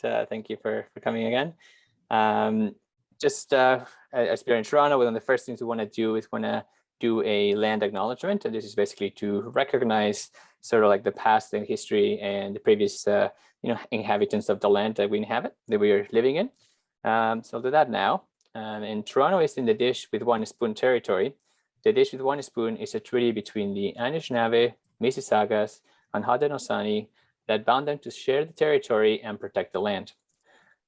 Thank you for coming again. As we're in Toronto, one of the first things we want to do is do a land acknowledgement, and this is basically to recognize sort of like the past and history and the previous inhabitants of the land that we inhabit, that we are living in. So I'll do that now. And Toronto is in the Dish with One Spoon territory. The Dish with One Spoon is a treaty between the Anishinaabe, Mississaugas, and Haudenosaunee that bound them to share the territory and protect the land.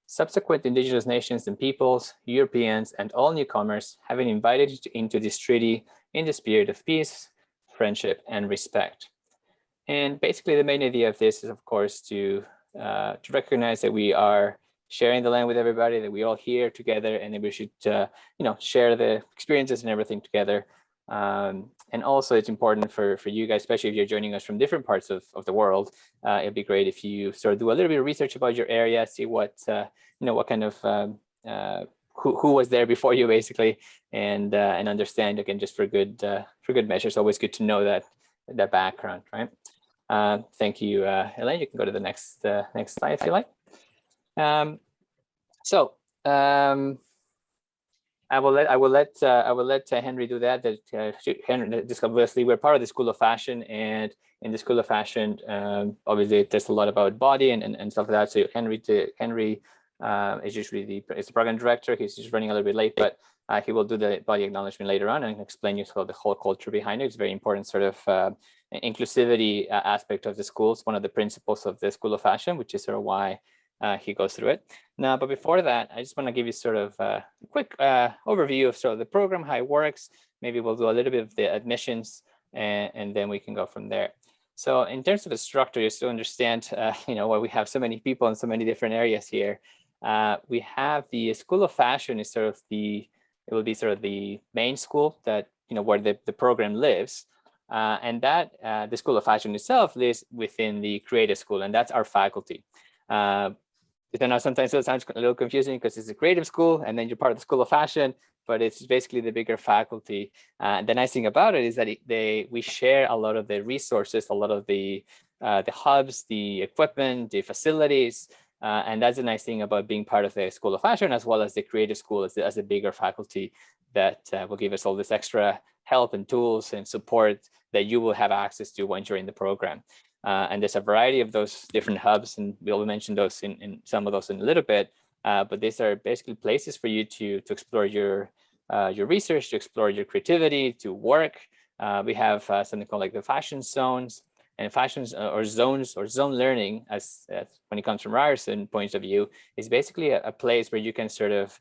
Subsequent Indigenous nations and peoples, Europeans, and all newcomers have been invited into this treaty in the spirit of peace, friendship, and respect. And basically the main idea of this is, of course, to recognize that we are sharing the land with everybody, that we all here together, and that we should share the experiences and everything together. And also it's important for you guys, especially if you're joining us from different parts of the world. It'd be great if you sort of do a little bit of research about your area, see what kind of who was there before you, basically, and understand, again, just for good measure. It's always good to know that background, right? Thank you, Elaine. You can go to the next slide if you like. I will let Henry do that. Henry, obviously, we're part of the School of Fashion, and in the School of Fashion, obviously, there's a lot about body and stuff like that. So Henry is usually the program director. He's just running a little bit late, but he will do the body acknowledgement later on and explain you sort of the whole culture behind it. It's very important sort of inclusivity aspect of the school. It's one of the principles of the School of Fashion, which is sort of why he goes through it. Now, but before that, I just want to give you sort of a quick overview of sort of the program, how it works. Maybe we'll do a little bit of the admissions, and then we can go from there. So in terms of the structure, just to understand, why we have so many people in so many different areas here. We have the School of Fashion is sort of it will be sort of the main school that, where the program lives. And that the School of Fashion itself lives within the Creative School, and that's our faculty. I know sometimes it sounds a little confusing because it's a creative school and then you're part of the School of Fashion, but it's basically the bigger faculty. The nice thing about it is that we share a lot of the resources, a lot of the hubs, the equipment, the facilities, and that's the nice thing about being part of the School of Fashion, as well as the Creative School as a bigger faculty that will give us all this extra help and tools and support that you will have access to once you're in the program. And there's a variety of those different hubs, and we'll mention those in some of those in a little bit. But these are basically places for you to explore your research, to explore your creativity, to work. We have something called like the fashion zones, and fashions or zones or zone learning, as when it comes from Ryerson point of view, is basically a place where you can sort of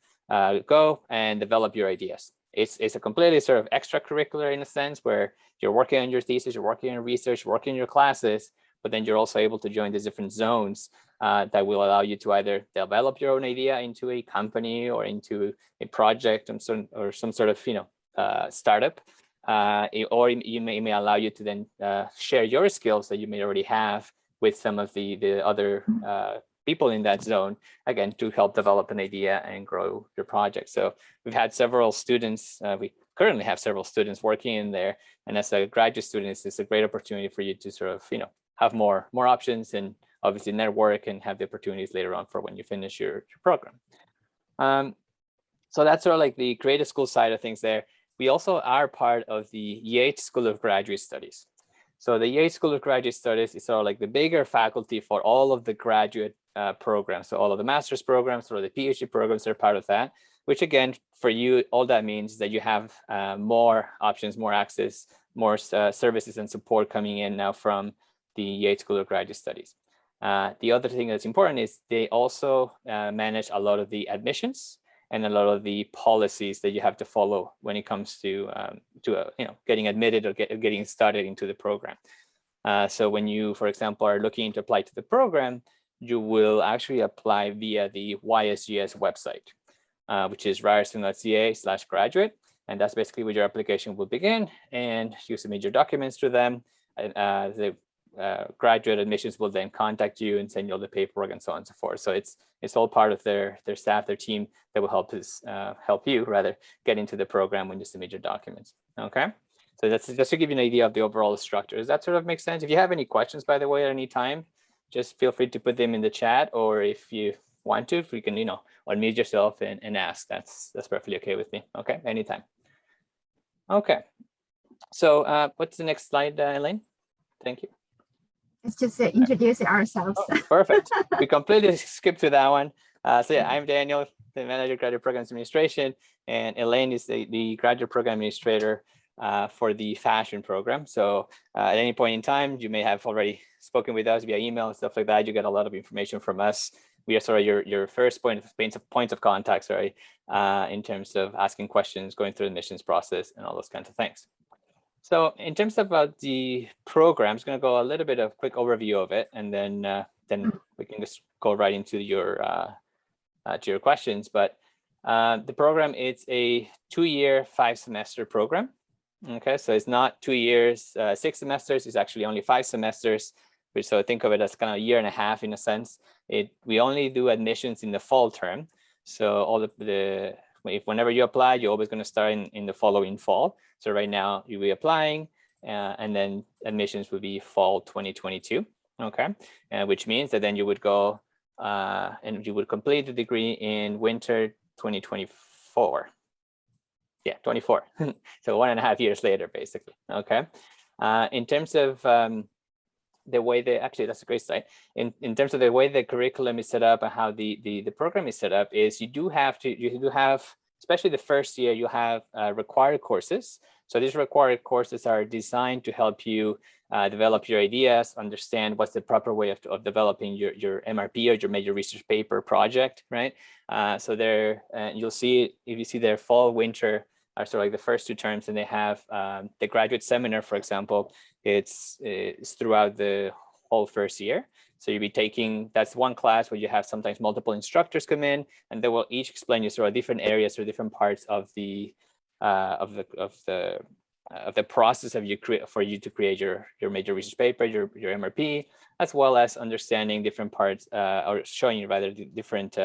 go and develop your ideas. It's a completely sort of extracurricular in a sense, where you're working on your thesis, you're working on your research, you're working on your classes, but then you're also able to join these different zones that will allow you to either develop your own idea into a company or into a project or some sort of startup, or it may allow you to then share your skills that you may already have with some of the other people in that zone, again, to help develop an idea and grow your project. So we've had several students, we currently have several students working in there. And as a graduate student, it's a great opportunity for you to sort of, have more options and obviously network and have the opportunities later on for when you finish your program. So that's sort of like the Creative School side of things there. We also are part of the Yates School of Graduate Studies. So the Yates School of Graduate Studies is sort of like the bigger faculty for all of the graduate programs. So all of the master's programs or the PhD programs are part of that, which again, for you, all that means is that you have more options, more access, more services and support coming in now from the Yates School of Graduate Studies. The other thing that's important is they also manage a lot of the admissions and a lot of the policies that you have to follow when it comes to getting admitted or getting started into the program. So when you, for example, are looking to apply to the program, you will actually apply via the YSGS website, which is ryerson.ca/graduate. And that's basically where your application will begin, and you submit your documents to them. The graduate admissions will then contact you and send you all the paperwork and so on and so forth. So it's all part of their staff, their team that will help you rather get into the program when you submit your documents. Okay, so that's just to give you an idea of the overall structure. Does that sort of make sense? If you have any questions, by the way, at any time, just feel free to put them in the chat, or if you want to, you can, unmute yourself and ask. That's perfectly okay with me. Okay, anytime. Okay, so what's the next slide, Elaine? Thank you. It's just introducing ourselves. Oh, perfect. We completely skipped to that one. So yeah, I'm Daniel, the Manager Graduate Programs Administration, and Elaine is the Graduate Program Administrator for the fashion program. So at any point in time, you may have already spoken with us via email and stuff like that. You get a lot of information from us. We are sort of your first points of contact, sorry, in terms of asking questions, going through the admissions process, and all those kinds of things. So in terms of the program, I'm just going to go a little bit of quick overview of it, and then we can just go right into your questions. But the program, it's a 2-year, 5-semester program. Okay, so it's not 2 years, 6 semesters. It's actually only 5 semesters. So think of it as kind of a year and a half in a sense. We only do admissions in the fall term. So all whenever you apply, you're always going to start in the following fall. So right now you'll be applying, and then admissions will be fall 2022. Okay, which means that then you would go and you would complete the degree in winter 2024. Yeah, 24. So 1.5 years later, basically. Okay, in terms of the way actually, that's a great slide. In terms of the way the curriculum is set up and how the program is set up, is you do have, especially the first year, you have required courses. So these required courses are designed to help you develop your ideas, understand what's the proper way of developing your MRP or your major research paper project, right? So there, you'll see, if you see their fall, winter are sort of like the first 2 terms, and they have the graduate seminar, for example, it's throughout the whole first year. So you'll be taking, that's one class where you have sometimes multiple instructors come in, and they will each explain you sort of different areas or different parts of the process for you to create your major research paper, your MRP, as well as understanding different parts or showing you rather different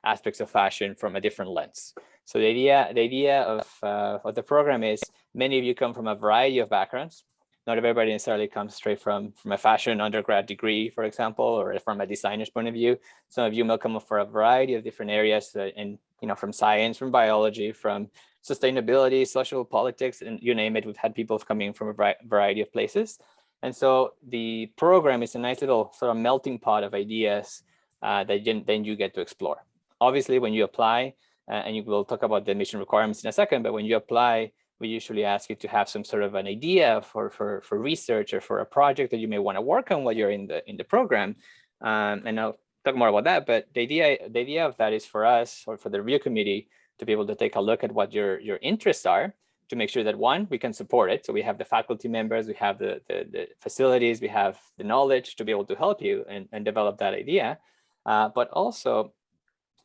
aspects of fashion from a different lens. So the idea of the program is many of you come from a variety of backgrounds. Not everybody necessarily comes straight from a fashion undergrad degree, for example, or from a designer's point of view. Some of you may come for a variety of different areas, and from science, from biology, from sustainability, social politics, and you name it. We've had people coming from a variety of places. And so the program is a nice little sort of melting pot of ideas that then you get to explore. Obviously, when you apply, and you will talk about the admission requirements in a second, but when you apply, we usually ask you to have some sort of an idea for research or for a project that you may want to work on while you're in the program. And I'll talk more about that. But the idea of that is for us, or for the review committee, to be able to take a look at what your interests are, to make sure that, one, we can support it. So we have the faculty members, we have the facilities, we have the knowledge to be able to help you and develop that idea. But also,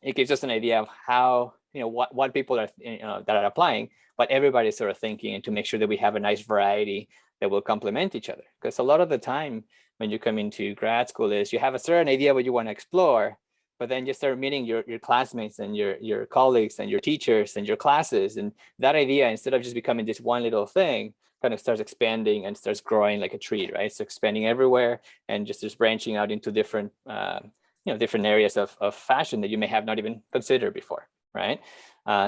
it gives us an idea of how, what people are, that are applying, what everybody's sort of thinking, and to make sure that we have a nice variety that will complement each other. Because a lot of the time when you come into grad school is you have a certain idea what you want to explore, but then you start meeting your classmates and your colleagues and your teachers and your classes. And that idea, instead of just becoming this one little thing, kind of starts expanding and starts growing like a tree, right? So expanding everywhere and just branching out into different, different areas of fashion that you may have not even considered before, right?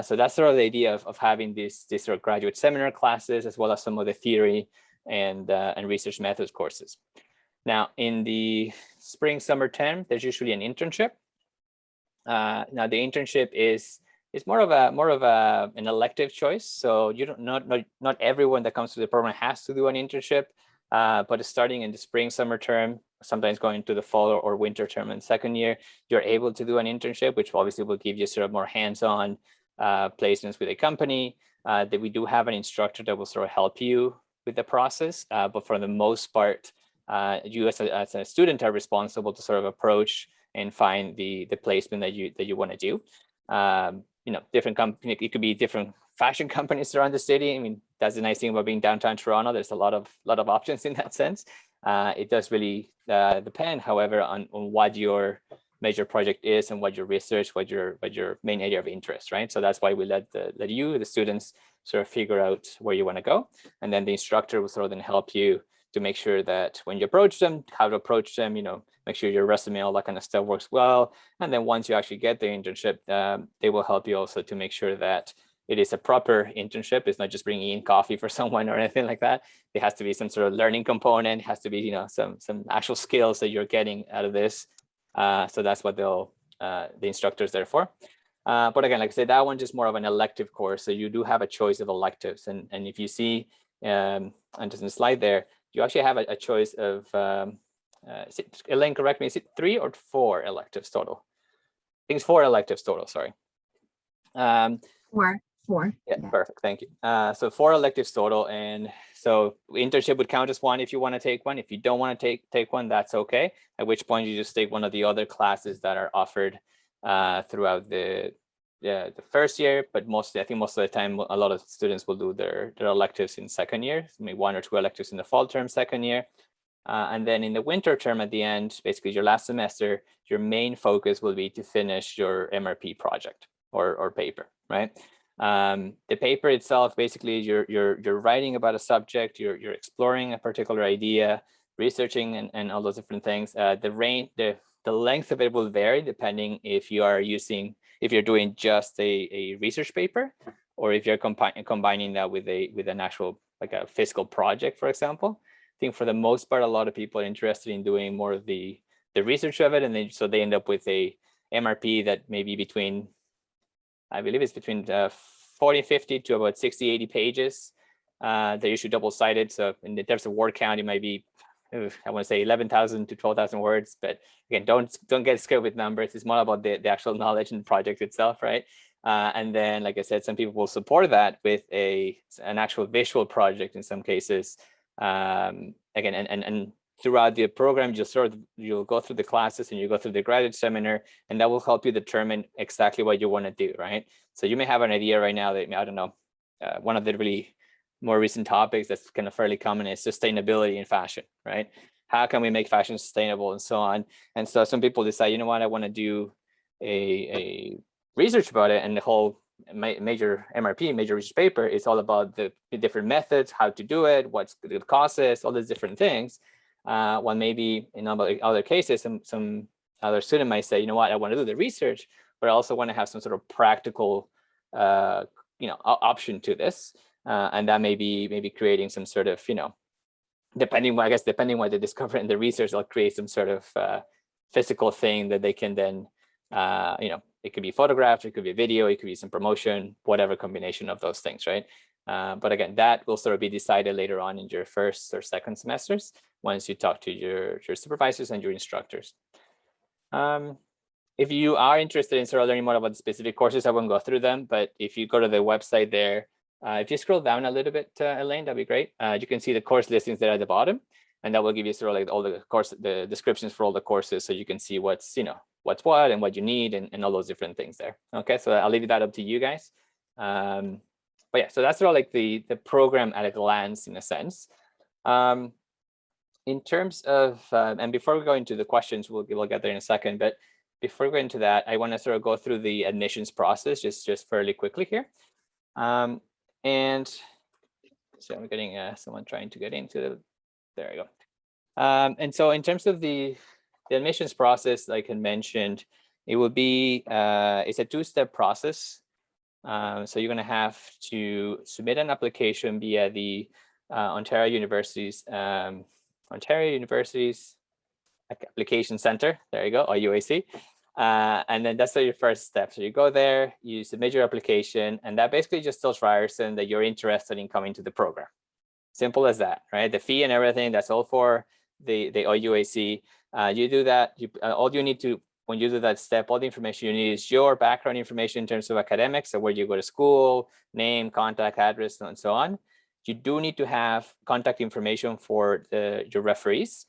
So that's sort of the idea of having these sort of graduate seminar classes, as well as some of the theory and research methods courses. Now, in the spring, summer term, there's usually an internship. Now, the internship is more of an elective choice. So you don't not everyone that comes to the program has to do an internship, but starting in the spring, summer term, sometimes going to the fall or winter term and second year, you're able to do an internship, which obviously will give you sort of more hands-on placements with a company. That we do have an instructor that will sort of help you with the process, but for the most part, you as a student are responsible to sort of approach and find the placement that you want to do. Different company, it could be different fashion companies around the city. I mean, that's the nice thing about being downtown Toronto. There's a lot of options in that sense. It does really depend, however, on what your major project is and what your research, what your main area of interest, right? So that's why we let you, the students, sort of figure out where you want to go, and then the instructor will sort of then help you to make sure that when you approach them, how to approach them, make sure your resume, all that kind of stuff works well. And then once you actually get the internship, they will help you also to make sure that it is a proper internship. It's not just bringing in coffee for someone or anything like that. There has to be some sort of learning component, has to be, some actual skills that you're getting out of this. So that's what the instructor's there for. But again, like I said, that one just more of an elective course. So you do have a choice of electives. And if you see, and just in the slide there, you actually have a choice of, Elaine, correct me, is it 3 or 4 electives total? I think it's 4 electives total, sorry. 4. Yeah, perfect, thank you. So 4 electives total. And so internship would count as 1 if you want to take one. If you don't want to take one, that's okay. At which point you just take one of the other classes that are offered throughout the first year, but I think most of the time, a lot of students will do their electives in second year, maybe 1 or 2 electives in the fall term second year. And then in the winter term at the end, basically your last semester, your main focus will be to finish your MRP project or paper, right? The paper itself, basically you're writing about a subject, you're exploring a particular idea, researching and all those different things. The length of it will vary depending if you're doing just a research paper, or if you're combining that with an actual, like a physical project, for example. I think for the most part, a lot of people are interested in doing more of the research of it, and then so they end up with a MRP that may be between, I believe it's between 40, 50 to about 60, 80 pages. They're usually double-sided. So in terms of word count, it might be, I want to say 11,000 to 12,000 words. But again, don't get scared with numbers. It's more about the actual knowledge and project itself, right? And then, like I said, some people will support that with an actual visual project in some cases. Again, and throughout the program, you'll go through the classes and you go through the graduate seminar, and that will help you determine exactly what you want to do, right? So you may have an idea right now that, I don't know, one of the really more recent topics that's kind of fairly common is sustainability in fashion, right? How can we make fashion sustainable and so on? And so some people decide, you know what, I want to do a research about it, and the whole major MRP, major research paper, is all about the different methods, how to do it, what's the cost is, all these different things. While maybe in other cases, some other student might say, you know what, I want to do the research, but I also want to have some sort of practical, option to this. And that may be maybe creating some sort of, depending what they discover in the research, they'll create some sort of physical thing that they can then, it could be photographed, it could be a video, it could be some promotion, whatever combination of those things, right? But again, that will sort of be decided later on in your first or second semesters once you talk to your supervisors and your instructors. If you are interested in sort of learning more about the specific courses, I won't go through them, but if you go to the website there, if you scroll down a little bit, Elaine, that'd be great. You can see the course listings there at the bottom, and that will give you sort of like all the descriptions for all the courses, so you can see what's what and what you need and all those different things there. Okay, so I'll leave that up to you guys. But yeah, so that's sort of like the program at a glance in a sense. In terms of, and before we go into the questions, we'll get there in a second, but before we go into that, I want to sort of go through the admissions process just fairly quickly here. And so I'm getting someone trying to get into there we go. And so in terms of the admissions process, like I mentioned, it will be, it's a 2-step process. So you're going to have to submit an application via the Ontario University's Application Center. There you go, OUAC. And then that's your first step. So you go there, you submit your application, and that basically just tells Ryerson that you're interested in coming to the program. Simple as that, right? The fee and everything, that's all for the OUAC. You do that, all you need to, when you do that step, all the information you need is your background information in terms of academics, so where you go to school, name, contact, address, and so on. You do need to have contact information for your referees.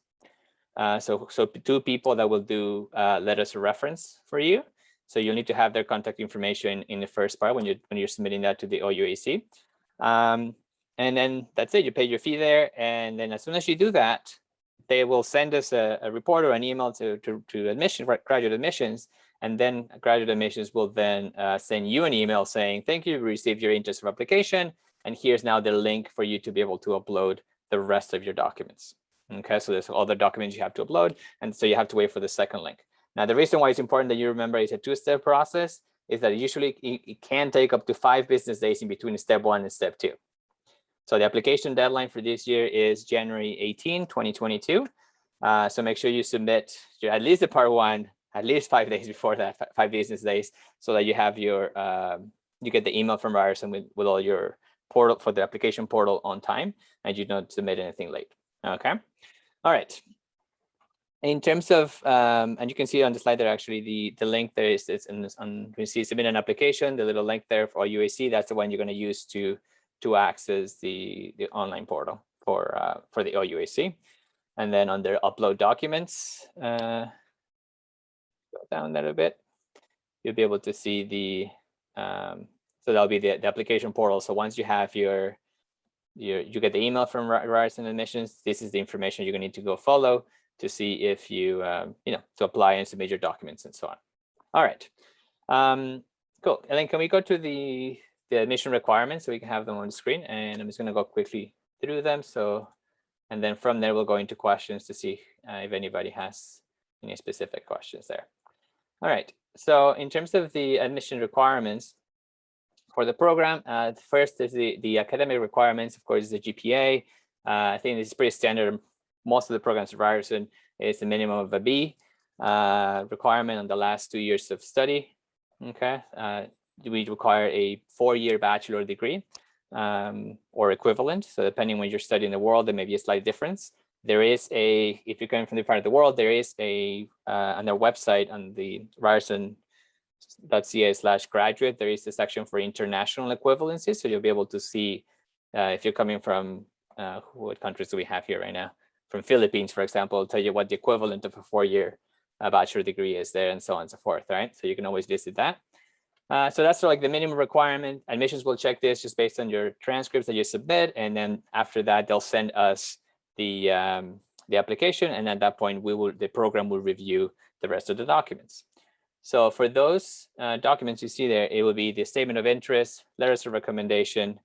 So 2 people that will do letters of reference for you. So you'll need to have their contact information in the first part when you're submitting that to the OUAC. And then that's it. You pay your fee there, and then as soon as you do that, they will send us a report or an email to graduate admissions, and then graduate admissions will then send you an email saying, thank you, we received your interest of application, and here's now the link for you to be able to upload the rest of your documents. Okay, so there's other documents you have to upload, and so you have to wait for the second link. Now, the reason why it's important that you remember it's a two-step process is that usually it can take up to 5 business days in between step 1 and step 2. So the application deadline for this year is January 18, 2022. So make sure you submit at least the part 1, at least 5 days before that, 5 business days, so that you have your, you get the email from Ryerson with all your portal for the application portal on time, and you don't submit anything late. Okay. All right. In terms of, and you can see on the slide there, actually the link there is, it's in this, you see submit an application, the little link there for UAC, that's the one you're going to use to access the online portal for the OUAC. And then under upload documents, go down there a bit, you'll be able to see the, so that'll be the application portal. So once you have you get the email from Ryerson Admissions, this is the information you're going to need to go follow to see if you, to apply and submit your documents and so on. All right, cool. Ellen, can we go to the admission requirements so we can have them on the screen? And I'm just going to go quickly through them. So, and then from there, we'll go into questions to see if anybody has any specific questions there. All right, so in terms of the admission requirements for the program, first is the academic requirements, of course, the GPA. I think this is pretty standard. Most of the programs at Ryerson is a minimum of a B requirement on the last 2 years of study. Okay, we require a 4-year bachelor degree or equivalent. So depending when you're studying in the world, there may be a slight difference. There is if you're coming from the part of the world, there is on their website on the ryerson.ca/graduate, there is a section for international equivalencies. So you'll be able to see if you're coming from, what countries do we have here right now? From Philippines, for example, it'll tell you what the equivalent of a 4-year bachelor degree is there, and so on and so forth, right? So you can always visit that. So that's sort of like the minimum requirement. Admissions will check this just based on your transcripts that you submit, and then after that, they'll send us the application, and at that point, the program will review the rest of the documents. So for those documents you see there, it will be the statement of interest, letters of recommendation,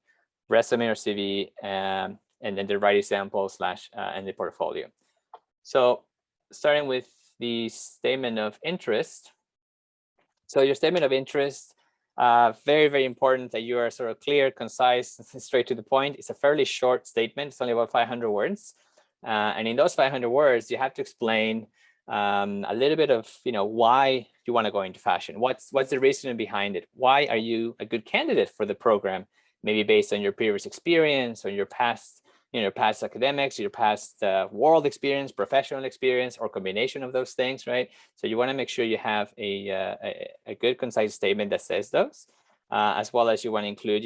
resume or CV, and then the writing sample and the portfolio. So starting with the statement of interest. So your statement of interest, very, very important that you are sort of clear, concise, straight to the point. It's a fairly short statement. It's only about 500 words. And in those 500 words, you have to explain a little bit of, why you want to go into fashion. What's the reason behind it? Why are you a good candidate for the program? Maybe based on your previous experience or your past, past academics, your past world experience, professional experience, or combination of those things, right? So you want to make sure you have a good, concise statement that says those, as well as you want to include,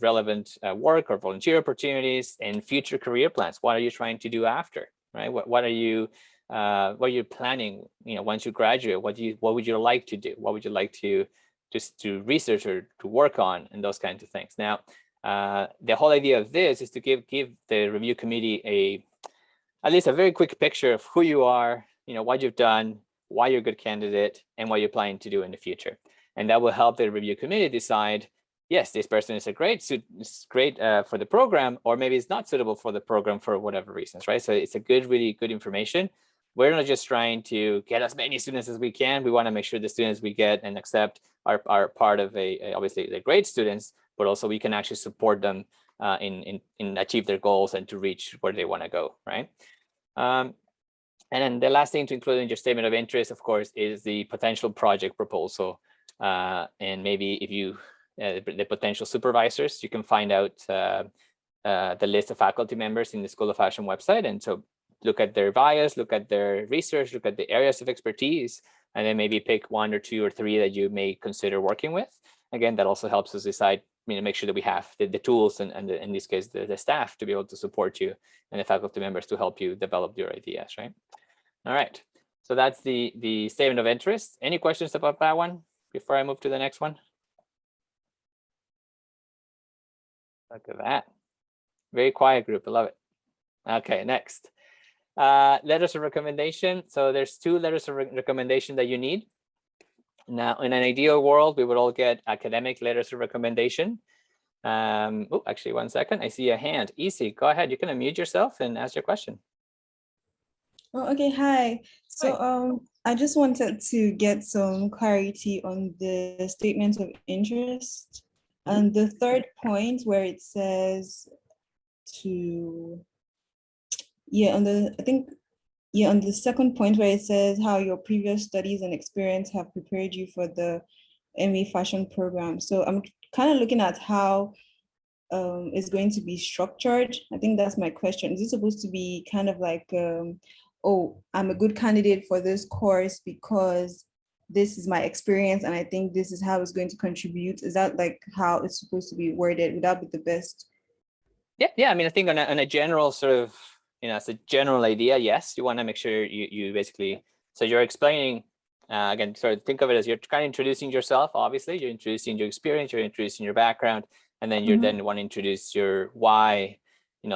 relevant work or volunteer opportunities and future career plans. What are you trying to do after, right? What are you planning? Once you graduate, what would you like to do? What would you like to research or to work on, and those kinds of things. Now, the whole idea of this is to give the review committee at least a very quick picture of who you are, what you've done, why you're a good candidate, and what you're planning to do in the future. And that will help the review committee decide, yes, this person is great for the program, or maybe it's not suitable for the program for whatever reasons, right? So it's really good information. We're not just trying to get as many students as we can. We want to make sure the students we get and accept are part of obviously they're great students, but also we can actually support them in achieve their goals and to reach where they want to go, right? And then the last thing to include in your statement of interest, of course, is the potential project proposal. And maybe if you, the potential supervisors, you can find out the list of faculty members in the School of Fashion website. And so look at their bios, look at their research, look at the areas of expertise, and then maybe pick 1 or 2 or 3 that you may consider working with. Again, that also helps us decide, make sure that we have the tools and in this case, the staff to be able to support you and the faculty members to help you develop your ideas, right? All right, so that's the statement of interest. Any questions about that one before I move to the next one? Look at that. Very quiet group, I love it. Okay, next. Letters of recommendation. So there's 2 letters of recommendation that you need. Now, in an ideal world, we would all get academic letters of recommendation. Oh, actually, 1 second. I see a hand. Easy, go ahead. You can unmute yourself and ask your question. Oh, okay, hi. So I just wanted to get some clarity on the statement of interest. And the third point where it says on the second point where it says how your previous studies and experience have prepared you for the MA fashion program. So I'm kind of looking at how it's going to be structured. I think that's my question. Is it supposed to be kind of like, oh, I'm a good candidate for this course because this is my experience and I think this is how it's going to contribute? Is that like how it's supposed to be worded? Would that be the best? Yeah. I mean, I think on a general sort of, as a general idea, yes, you want to make sure you basically, so you're explaining, again, sort of think of it as you're kind of introducing yourself. Obviously, you're introducing your experience, you're introducing your background, and then you're then want to introduce your why,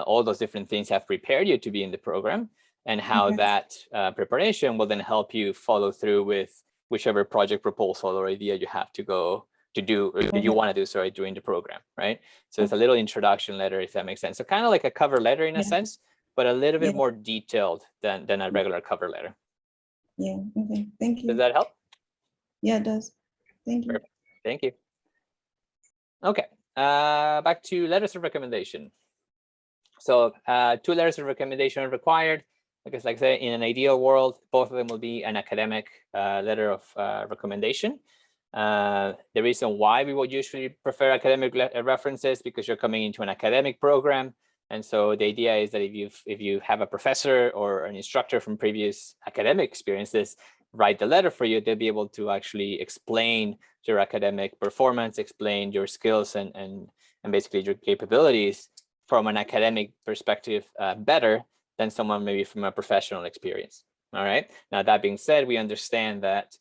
all those different things have prepared you to be in the program, and how that preparation will then help you follow through with whichever project proposal or idea you have to go to do, or you want to do, sorry, during the program, right? So it's a little introduction letter, if that makes sense. So kind of like a cover letter in a sense, but a little bit more detailed than a regular cover letter. Yeah, okay, thank you. Does that help? Yeah, it does. Thank you. Perfect. Thank you. Okay, back to letters of recommendation. So 2 letters of recommendation are required. Because like I say, in an ideal world, both of them will be an academic letter of recommendation. The reason why we would usually prefer academic references, because you're coming into an academic program. And so the idea is that if you have a professor or an instructor from previous academic experiences write the letter for you, they'll be able to actually explain your academic performance, explain your skills and basically your capabilities from an academic perspective better than someone maybe from a professional experience. All right. Now, that being said, we understand that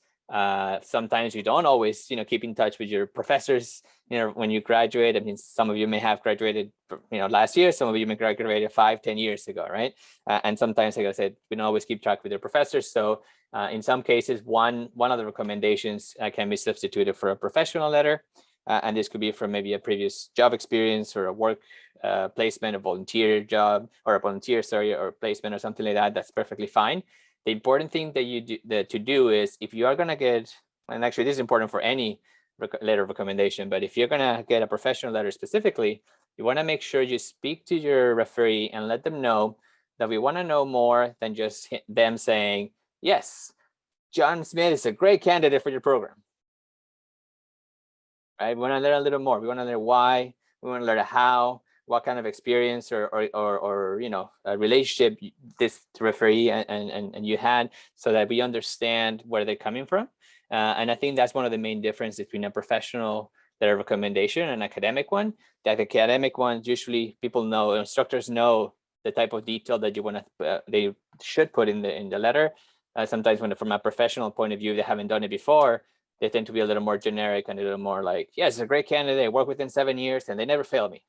sometimes you don't always, keep in touch with your professors, when you graduate. I mean, some of you may have graduated, last year, some of you may graduated 5-10 years ago, right? And sometimes, like I said, we don't always keep track with your professors. So in some cases, one of the recommendations can be substituted for a professional letter. And this could be from maybe a previous job experience or a work placement, a volunteer job, or a volunteer, or placement or something like that. That's perfectly fine. The important thing that you do is, if you are going to get, and actually this is important for any letter of recommendation, but if you're going to get a professional letter specifically, you want to make sure you speak to your referee and let them know that we want to know more than just them saying, yes, John Smith is a great candidate for your program. Right? We want to learn a little more. We want to learn why. We want to learn how, what kind of experience or a relationship this referee and you had, so that we understand where they're coming from. And I think that's one of the main differences between a professional letter of recommendation and an academic one. The academic ones, usually people know, instructors know the type of detail that you want to they should put in the letter. Sometimes from a professional point of view, they haven't done it before, they tend to be a little more generic and a little more like, yes, it's a great candidate, work within 7 years, and they never fail me,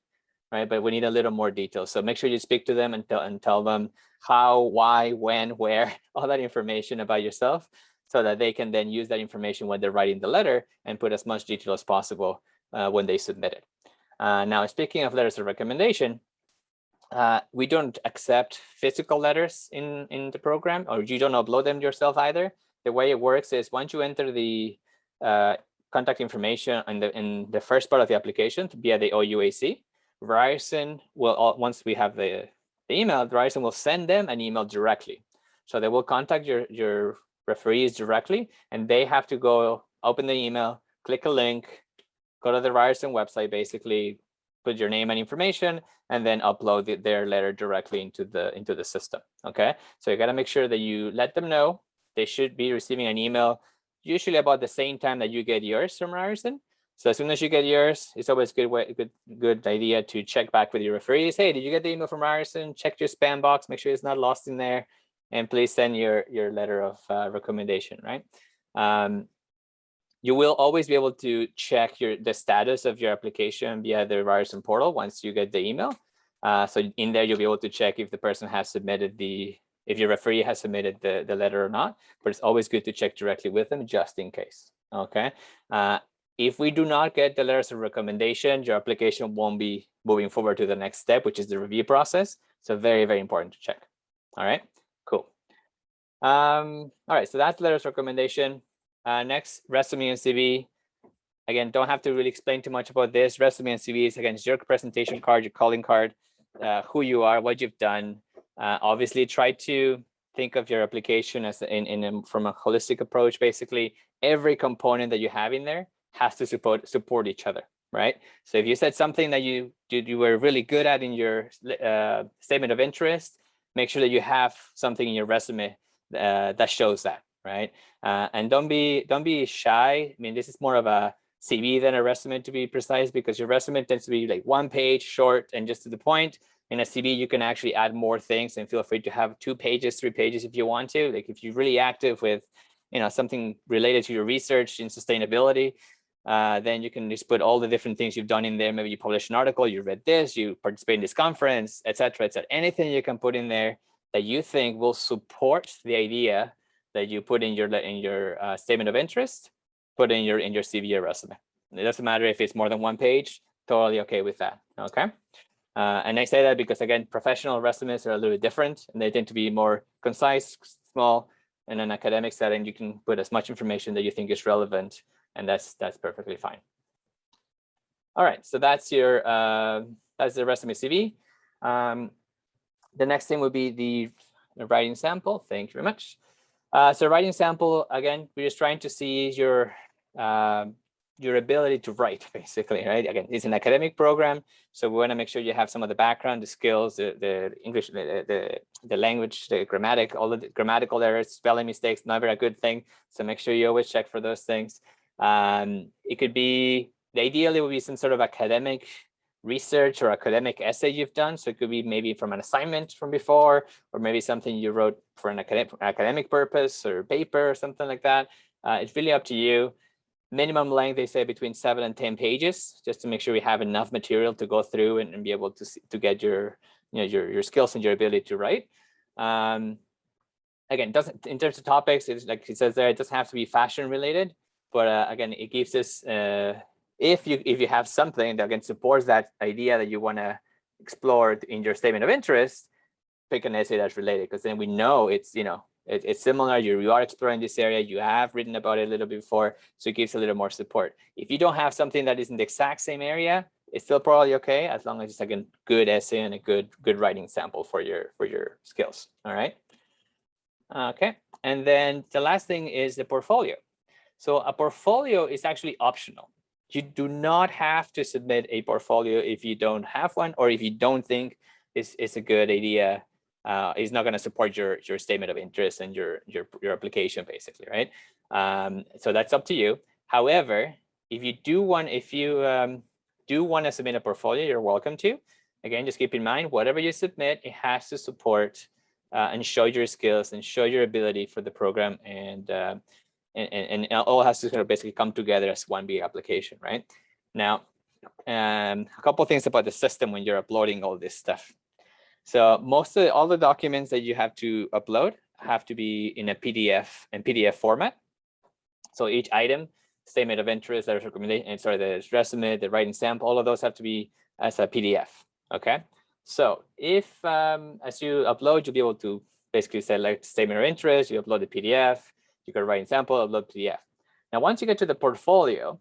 right? But we need a little more detail. So make sure you speak to them and tell them how, why, when, where, all that information about yourself, so that they can then use that information when they're writing the letter and put as much detail as possible when they submit it. Now, speaking of letters of recommendation, we don't accept physical letters in the program, or you don't upload them yourself either. The way it works is, once you enter the contact information in the first part of the application via the OUAC, Ryerson will, once we have the email, Ryerson will send them an email directly. So they will contact your referees directly, and they have to go open the email, click a link, go to the Ryerson website, basically put your name and information, and then upload their letter directly into the system. Okay, so you got to make sure that you let them know. They should be receiving an email usually about the same time that you get yours from Ryerson. So as soon as you get yours, it's always good idea to check back with your referees. Hey, did you get the email from Ryerson? Check your spam box, make sure it's not lost in there, and please send your letter of recommendation, right? You will always be able to check the status of your application via the Ryerson portal once you get the email. So in there, you'll be able to check if the person has submitted if your referee has submitted the letter or not, but it's always good to check directly with them just in case. Okay. If we do not get the letters of recommendation, your application won't be moving forward to the next step, which is the review process. So very, very important to check. All right, cool. All right, so that's letters of recommendation. Next, resume and CV. Again, don't have to really explain too much about this. Resume and CV is, again, it's your presentation card, your calling card, who you are, what you've done. Obviously, try to think of your application as from a holistic approach. Basically, every component that you have in there has to support each other, right? So if you said something that you were really good at in your statement of interest, make sure that you have something in your resume that shows that, right? And don't be shy. I mean, this is more of a CV than a resume, to be precise, because your resume tends to be like 1 page, short and just to the point. In a CV, you can actually add more things, and feel free to have 2 pages, 3 pages if you want to. Like if you're really active with, something related to your research in sustainability, then you can just put all the different things you've done in there. Maybe you published an article, you read this, you participate in this conference, etc., etc. Anything you can put in there that you think will support the idea that you put in your statement of interest, put in your CV or resume. It doesn't matter if it's more than 1 page. Totally okay with that. Okay. And I say that because, again, professional resumes are a little bit different, and they tend to be more concise, small. In an academic setting, you can put as much information that you think is relevant, and that's perfectly fine. All right, so that's the resume CV. The next thing would be the writing sample. Thank you very much. So writing sample, again, we're just trying to see your ability to write, basically, right? Again, it's an academic program, so we want to make sure you have some of the background, the skills, the English, the language, the grammatic, all of the grammatical errors, spelling mistakes, never a good thing. So make sure you always check for those things. It could be, ideally, it would be some sort of academic research or academic essay you've done. So it could be maybe from an assignment from before, or maybe something you wrote for an academic purpose or paper or something like that. It's really up to you. Minimum length, they say between 7 and 10 pages, just to make sure we have enough material to go through and be able to get your skills and your ability to write. Again, doesn't, in terms of topics, it's like it says there, it doesn't have to be fashion related, but again, it gives us if you have something that again supports that idea that you want to explore in your statement of interest, pick an essay that's related, because then we know it's it's similar. You are exploring this area. You have written about it a little bit before, so it gives a little more support. If you don't have something that is in the exact same area, it's still probably okay, as long as it's like a good essay and a good writing sample for your skills. All right. Okay. And then the last thing is the portfolio. So a portfolio is actually optional. You do not have to submit a portfolio if you don't have one, or if you don't think it's a good idea. Is not going to support your statement of interest and your application, basically, right? So that's up to you. However, if you do want to submit a portfolio, you're welcome to. Again, just keep in mind, whatever you submit, it has to support and show your skills and show your ability for the program, and all has to sort of basically come together as one big application, right? Now, a couple of things about the system when you're uploading all this stuff. So all the documents that you have to upload have to be in a PDF format. So each item, statement of interest, the recommendation, the resume, the writing sample, all of those have to be as a PDF. Okay. So if as you upload, you'll be able to basically select statement of interest, you upload the PDF, you can write sample, upload PDF. Now, once you get to the portfolio,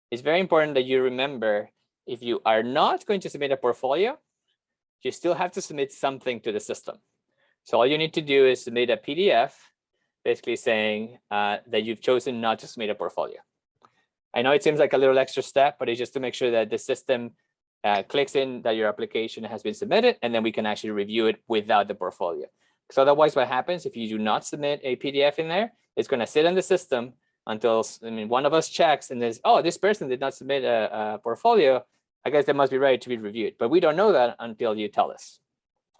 it's very important that you remember, if you are not going to submit a portfolio, you still have to submit something to the system. So all you need to do is submit a PDF, basically saying that you've chosen not to submit a portfolio. I know it seems like a little extra step, but it's just to make sure that the system clicks in that your application has been submitted, and then we can actually review it without the portfolio. Because otherwise, what happens if you do not submit a PDF in there, it's going to sit in the system until one of us checks and says, oh, this person did not submit a portfolio. I guess they must be ready to be reviewed, but we don't know that until you tell us.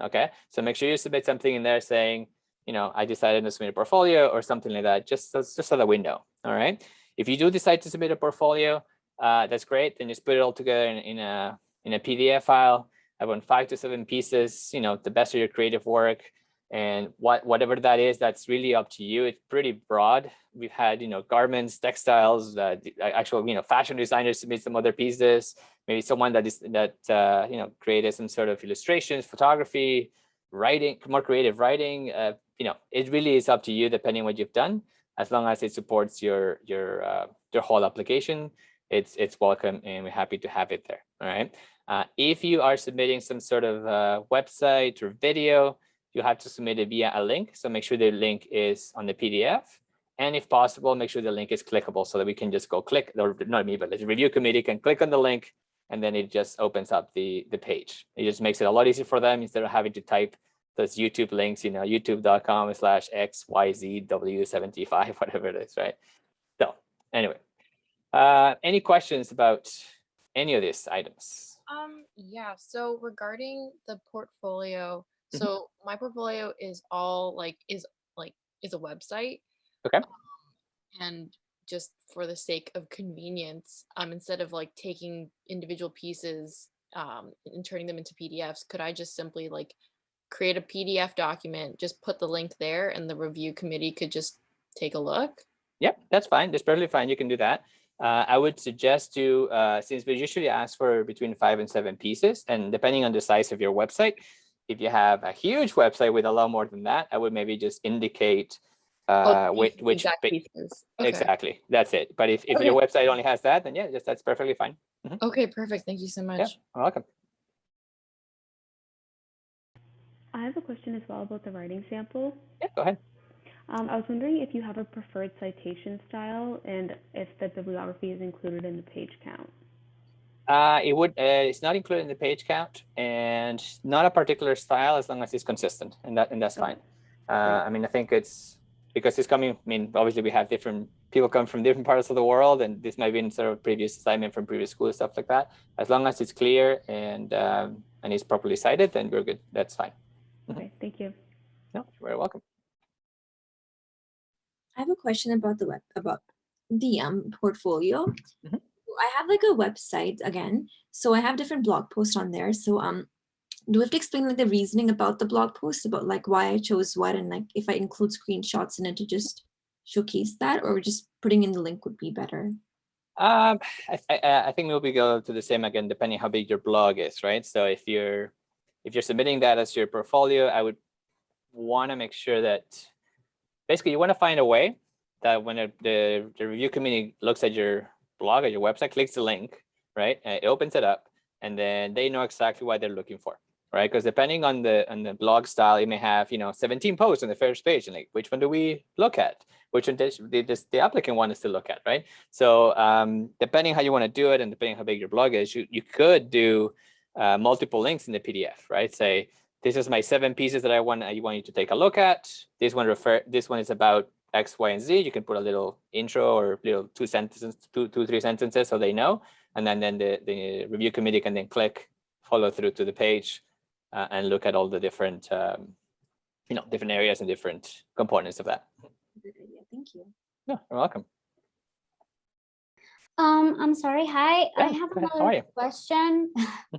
Okay, so make sure you submit something in there saying, I decided to submit a portfolio or something like that, just so that we know. All right. If you do decide to submit a portfolio, that's great. Then just put it all together in a PDF file. I want 5 to 7 pieces. The best of your creative work. And whatever that is, that's really up to you. It's pretty broad. We've had, garments, textiles, actual, fashion designers submit some other pieces. Maybe someone that created some sort of illustrations, photography, writing, more creative writing. It really is up to you depending what you've done. As long as it supports your whole application, it's welcome, and we're happy to have it there. All right. If you are submitting some sort of website or video, you have to submit it via a link. So make sure the link is on the PDF. And if possible, make sure the link is clickable so that we can just go click, or not me, but the review committee can click on the link, and then it just opens up the page. It just makes it a lot easier for them instead of having to type those YouTube links, youtube.com/XYZW75, whatever it is, right? So anyway, any questions about any of these items? Yeah, so regarding the portfolio, so my portfolio is all is a website. Okay. And just for the sake of convenience, instead of taking individual pieces and turning them into PDFs, could I just simply create a PDF document, just put the link there, and the review committee could just take a look? Yep, that's fine. That's perfectly fine. You can do that. I would suggest since we usually ask for between 5 and 7 pieces, and depending on the size of your website, if you have a huge website with a lot more than that, I would maybe just indicate which exact pieces. Okay. Exactly. That's it. But if Okay. your website only has that, then yeah, that's perfectly fine. Okay, perfect. Thank you so much. Yeah, you're welcome. I have a question as well about the writing sample. Yeah, go ahead. I was wondering if you have a preferred citation style and if the bibliography is included in the page count. It's not included in the page count, and not a particular style as long as it's consistent, and that's fine. I think it's because it's coming. Obviously we have different people come from different parts of the world, and this might be in sort of previous assignment from previous school, stuff like that. As long as it's clear and it's properly cited, then we're good. That's fine. Okay, thank you. No, you're very welcome. I have a question about the portfolio. I have a website again, so I have different blog posts on there. So do we have to explain the reasoning about the blog post about why I chose what, and if I include screenshots in it to just showcase that, or just putting in the link would be better? I think maybe we go to the same again, depending how big your blog is, right? So if you're submitting that as your portfolio, I would want to make sure that basically you want to find a way that when the review committee looks at your blog or your website, clicks the link, right? It opens it up, and then they know exactly what they're looking for, right? Because depending on the blog style, it may have 17 posts on the first page, and which one do we look at? Which one does the applicant want us to look at, right? So depending how you want to do it, and depending how big your blog is, you could do multiple links in the PDF, right? Say, this is my 7 pieces that I want you to take a look at. This one is about X, Y, and Z. You can put a little intro or little 2 sentences, 2-3 sentences, so they know. And then the review committee can then follow through to the page and look at all the different, different areas and different components of that. Good idea. Thank you. Yeah, you're welcome. I'm sorry. Hi, Yeah, I have go ahead. How are you? another question.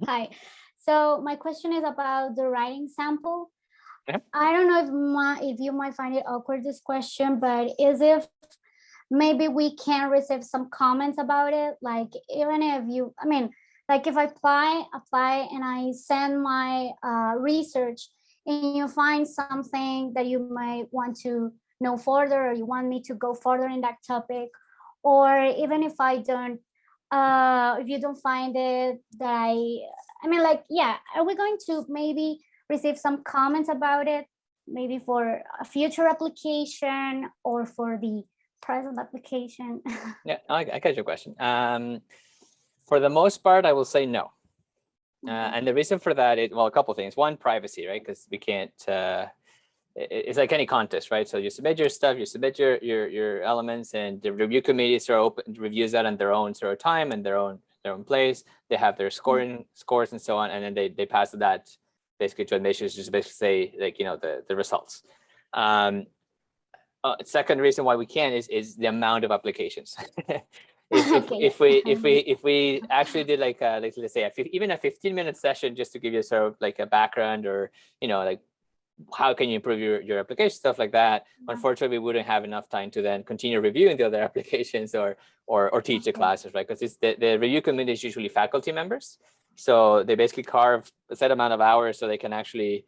Hi. So my question is about the writing sample. Okay. I don't know if you might find it awkward, this question, but is if maybe we can receive some comments about it, even if you, if I apply and I send my research, and you find something that you might want to know further, or you want me to go further in that topic, or even if I don't, if you don't find it that are we going to maybe receive some comments about it, maybe for a future application or for the present application? Yeah, I get your question. For the most part, I will say no. And the reason for that is, a couple of things. One, privacy, right? Because we can't, it's like any contest, right? So you submit your stuff, you submit your elements, and the review committees are open, reviews that on their own sort of time and their own place. They have their scores and so on, and then they pass that basically to admissions, just basically say the results. Second reason why we can is the amount of applications. If we actually did let's say even a 15-minute session just to give you sort of a background, or how can you improve your application, stuff like that. Unfortunately, we wouldn't have enough time to then continue reviewing the other applications or teach the classes, right? Because the review committee is usually faculty members. So they basically carve a set amount of hours so they can actually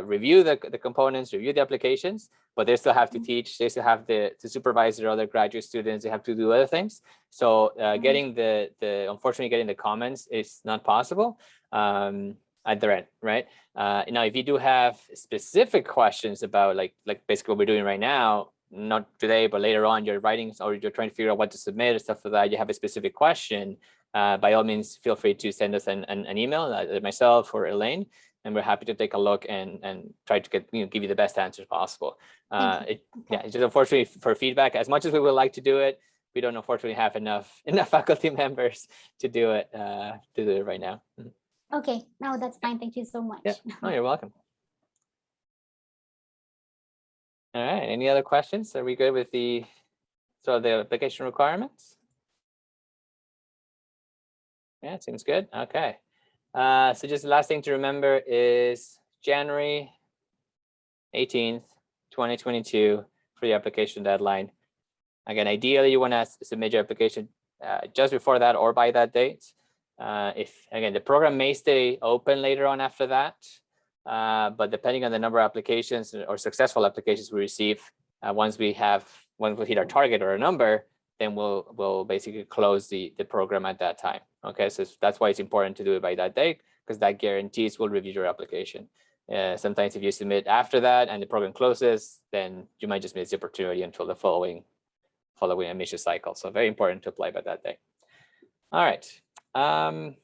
review the components, review the applications, but they still have to teach, they still have to supervise their other graduate students, they have to do other things. So getting unfortunately getting the comments is not possible at their end, right? Now, if you do have specific questions about like basically what we're doing right now, not today, but later on, you're writing or you're trying to figure out what to submit or stuff like that, you have a specific question, by all means, feel free to send us an email, myself or Elaine, and we're happy to take a look and try to give you the best answers possible. It's just unfortunately for feedback, as much as we would like to do it, we don't unfortunately have enough faculty members to do it right now. Okay, no, that's fine. Thank you so much. Yeah, oh, you're welcome. All right, any other questions? Are we good with the application requirements? Yeah, it seems good. Okay. So just the last thing to remember is January 18th, 2022 for the application deadline. Again, ideally you want to submit your application just before that or by that date. Again, the program may stay open later on after that, but depending on the number of applications or successful applications we receive, once we hit our target or a number, then we'll basically close the program at that time. Okay, so that's why it's important to do it by that date, because that guarantees we'll review your application. Sometimes if you submit after that and the program closes, then you might just miss the opportunity until the following admission cycle. So very important to apply by that day. All right. All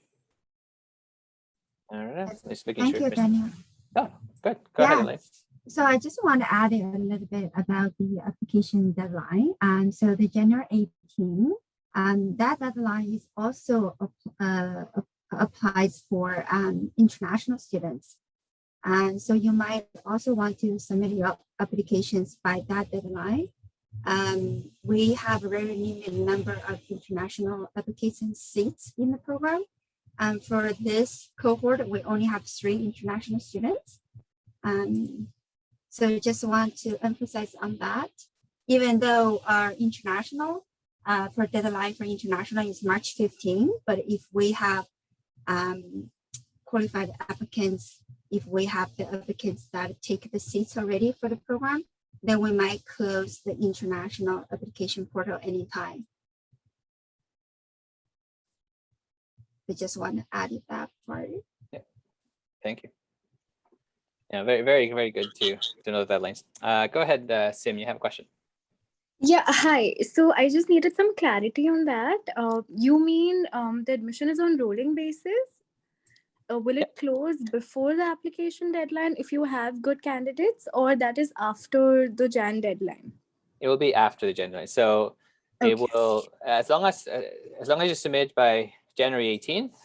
right. Just making Thank sure. you, Daniel. Oh, good. Go ahead, Yeah. Elaine. So I just want to add a little bit about the application deadline. So the January 18th, that deadline is also applies for international students. And so you might also want to submit your applications by that deadline. We have a very limited number of international application seats in the program. And for this cohort, we only have 3 international students. So just want to emphasize on that, even though our international, for deadline for international is March 15, but if we have qualified applicants, if we have the applicants that take the seats already for the program, then we might close the international application portal anytime. We just want to add that part. Yeah, thank you. Yeah, very, very, very good to know the deadlines. Go ahead, Sim, you have a question. Yeah, hi. So I just needed some clarity on that. You mean the admission is on rolling basis? Will it close before the application deadline if you have good candidates, or that is after the Jan deadline? It will be after the Jan deadline. So Okay. it will, as long as you submit by January 18th,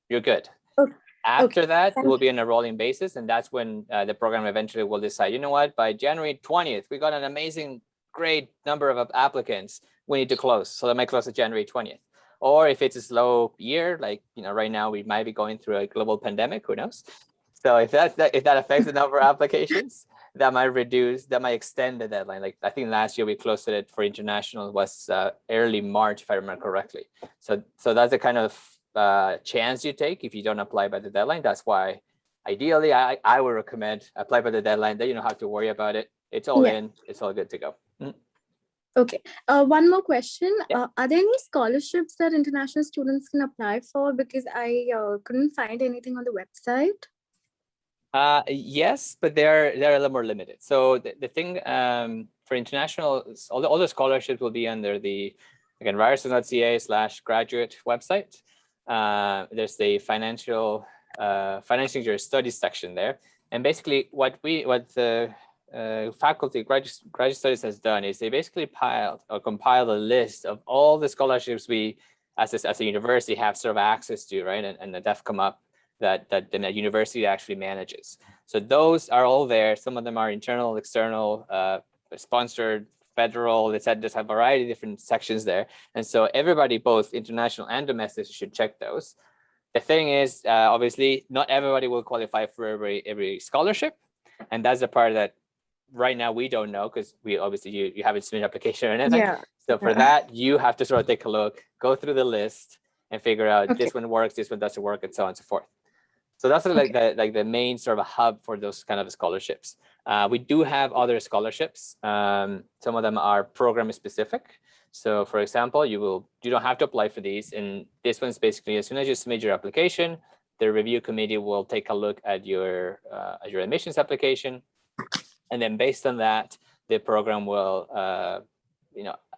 you're good. Okay. After that, it will be on a rolling basis, and that's when the program eventually will decide, you know what, by January 20th, we got an amazing, great number of applicants, we need to close. So that might close at January 20th. Or if it's a slow year, like, right now we might be going through a global pandemic, who knows? So if that affects the number of applications, that might extend the deadline. Like I think last year we closed it for international was early March, if I remember correctly. So that's the kind of chance you take if you don't apply by the deadline. That's why ideally I would recommend apply by the deadline. Then you don't have to worry about it. It's all in, it's all good to go. Okay. One more question. Yeah. Are there any scholarships that international students can apply for? Because I couldn't find anything on the website. Yes, but they're a little more limited. So the thing for international, all the scholarships will be under the, again, ryerson.ca/graduate website. There's the financing your studies section there. And basically what the faculty graduate studies has done is they basically compiled a list of all the scholarships we as a university have sort of access to, right? And that have come up that the university actually manages. So those are all there. Some of them are internal, external, sponsored, federal. They said there's a variety of different sections there. And so everybody, both international and domestic, should check those. The thing is, obviously, not everybody will qualify for every scholarship. And that's the part that right now we don't know, because we obviously you haven't submitted an application or anything. Yeah. So for that, you have to sort of take a look, go through the list and figure out Okay. this one works, this one doesn't work, and so on and so forth. So that's like the main sort of hub for those kind of scholarships. We do have other scholarships. Some of them are program specific. So for example, you don't have to apply for these. And this one's basically, as soon as you submit your application, the review committee will take a look at your admissions application. And then based on that, the program will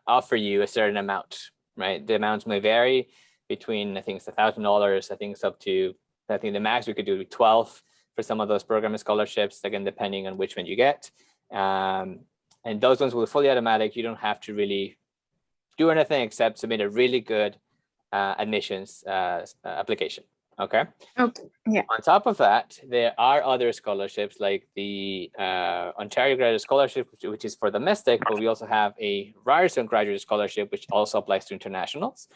offer you a certain amount, right? The amounts may vary between, I think it's $1,000. I think it's up to, I think the max we could do 12 for some of those program scholarships, again, depending on which one you get. And those ones will be fully automatic. You don't have to really do anything except submit a really good admissions application. Okay. Okay. Yeah. On top of that, there are other scholarships like the Ontario Graduate Scholarship, which is for domestic, but we also have a Ryerson Graduate Scholarship, which also applies to internationals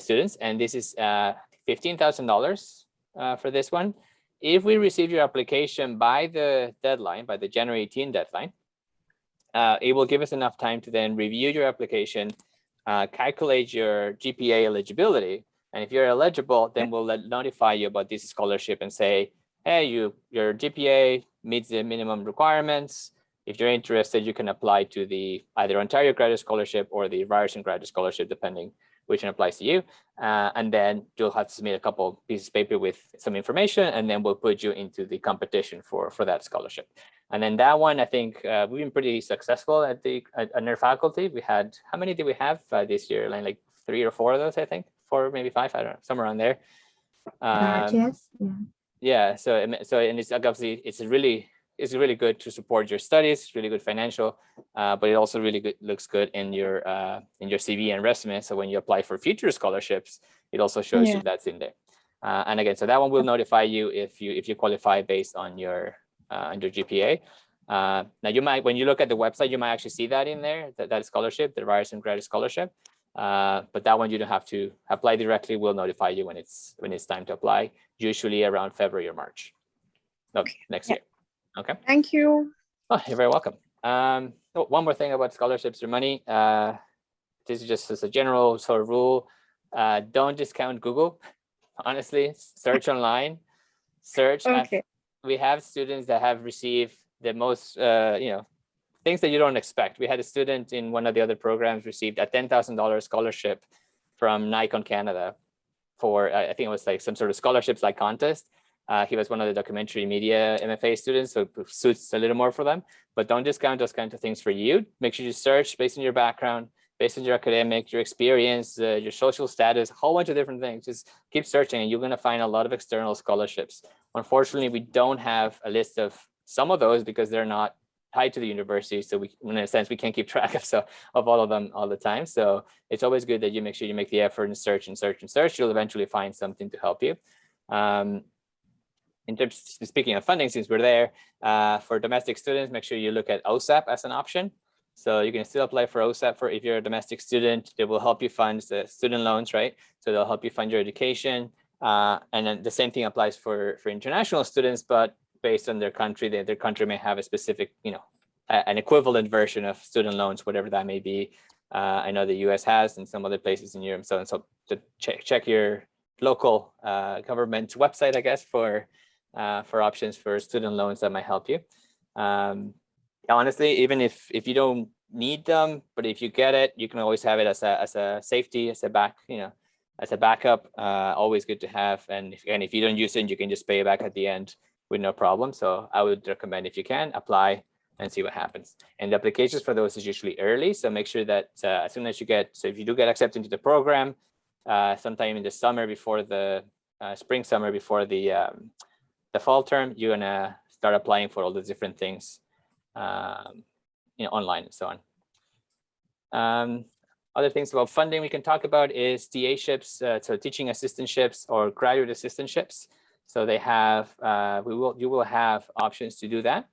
students. And this is $15,000 for this one. If we receive your application by the deadline, by the January 18 deadline, it will give us enough time to then review your application, calculate your GPA eligibility. And if you're eligible, then we'll notify you about this scholarship and say, hey, your GPA meets the minimum requirements. If you're interested, you can apply to the either Ontario Graduate Scholarship or the Ryerson Graduate Scholarship, depending which one applies to you. And then you'll have to submit a couple pieces of paper with some information, and then we'll put you into the competition for that scholarship. And then that one, I think we've been pretty successful at our faculty. We had, how many did we have this year? Like 3 or 4 of those, I think. 4, maybe 5, I don't know, somewhere around there. Yes, yeah. Yeah, so and it's obviously it's really good to support your studies. It's really good financial, but it also really looks good in your CV and resume. So when you apply for future scholarships, it also shows you that's in there. And again, so that one will notify you if you qualify based on your GPA. Now you might, when you look at the website, you might actually see that in there, that scholarship, the Ryerson Graduate Scholarship. But that one you don't have to apply directly. We'll notify you when it's time to apply, usually around February or March of next year. Okay. Thank you. Oh, you're very welcome. One more thing about scholarships or money. This is just as a general sort of rule. Don't discount Google. Honestly, search online. Search. Okay. We have students that have received the most, things that you don't expect. We had a student in one of the other programs received a $10,000 scholarship from Nikon Canada for, I think it was like some sort of scholarships like contest. He was one of the documentary media MFA students, so it suits a little more for them. But don't discount those kinds of things for you. Make sure you search based on your background, based on your academic, your experience, your social status, a whole bunch of different things. Just keep searching and you're going to find a lot of external scholarships. Unfortunately, we don't have a list of some of those because they're not tied to the university. So we, in a sense, we can't keep track of all of them all the time. So it's always good that you make sure you make the effort and search and search and search. You'll eventually find something to help you. In terms of speaking of funding, since we're there, for domestic students, make sure you look at OSAP as an option. So you can still apply for OSAP for if you're a domestic student. They will help you fund the student loans, right? So they'll help you fund your education. And then the same thing applies for international students, but based on their country, their country may have a specific, an equivalent version of student loans, whatever that may be. I know the US has and some other places in Europe. So to check your local government website, I guess, for options for student loans that might help you. Honestly, even if you don't need them, but if you get it, you can always have it as a safety, as a backup. Always good to have. And if you don't use it, you can just pay it back at the end with no problem. So I would recommend, if you can, apply and see what happens. And the applications for those is usually early. So make sure that as soon as you get, so if you do get accepted into the program, sometime in the summer before the spring, summer before the fall term, you're gonna start applying for all the different things, online and so on. Other things about funding we can talk about is TA-ships, so teaching assistantships or graduate assistantships. So they have, you will have options to do that.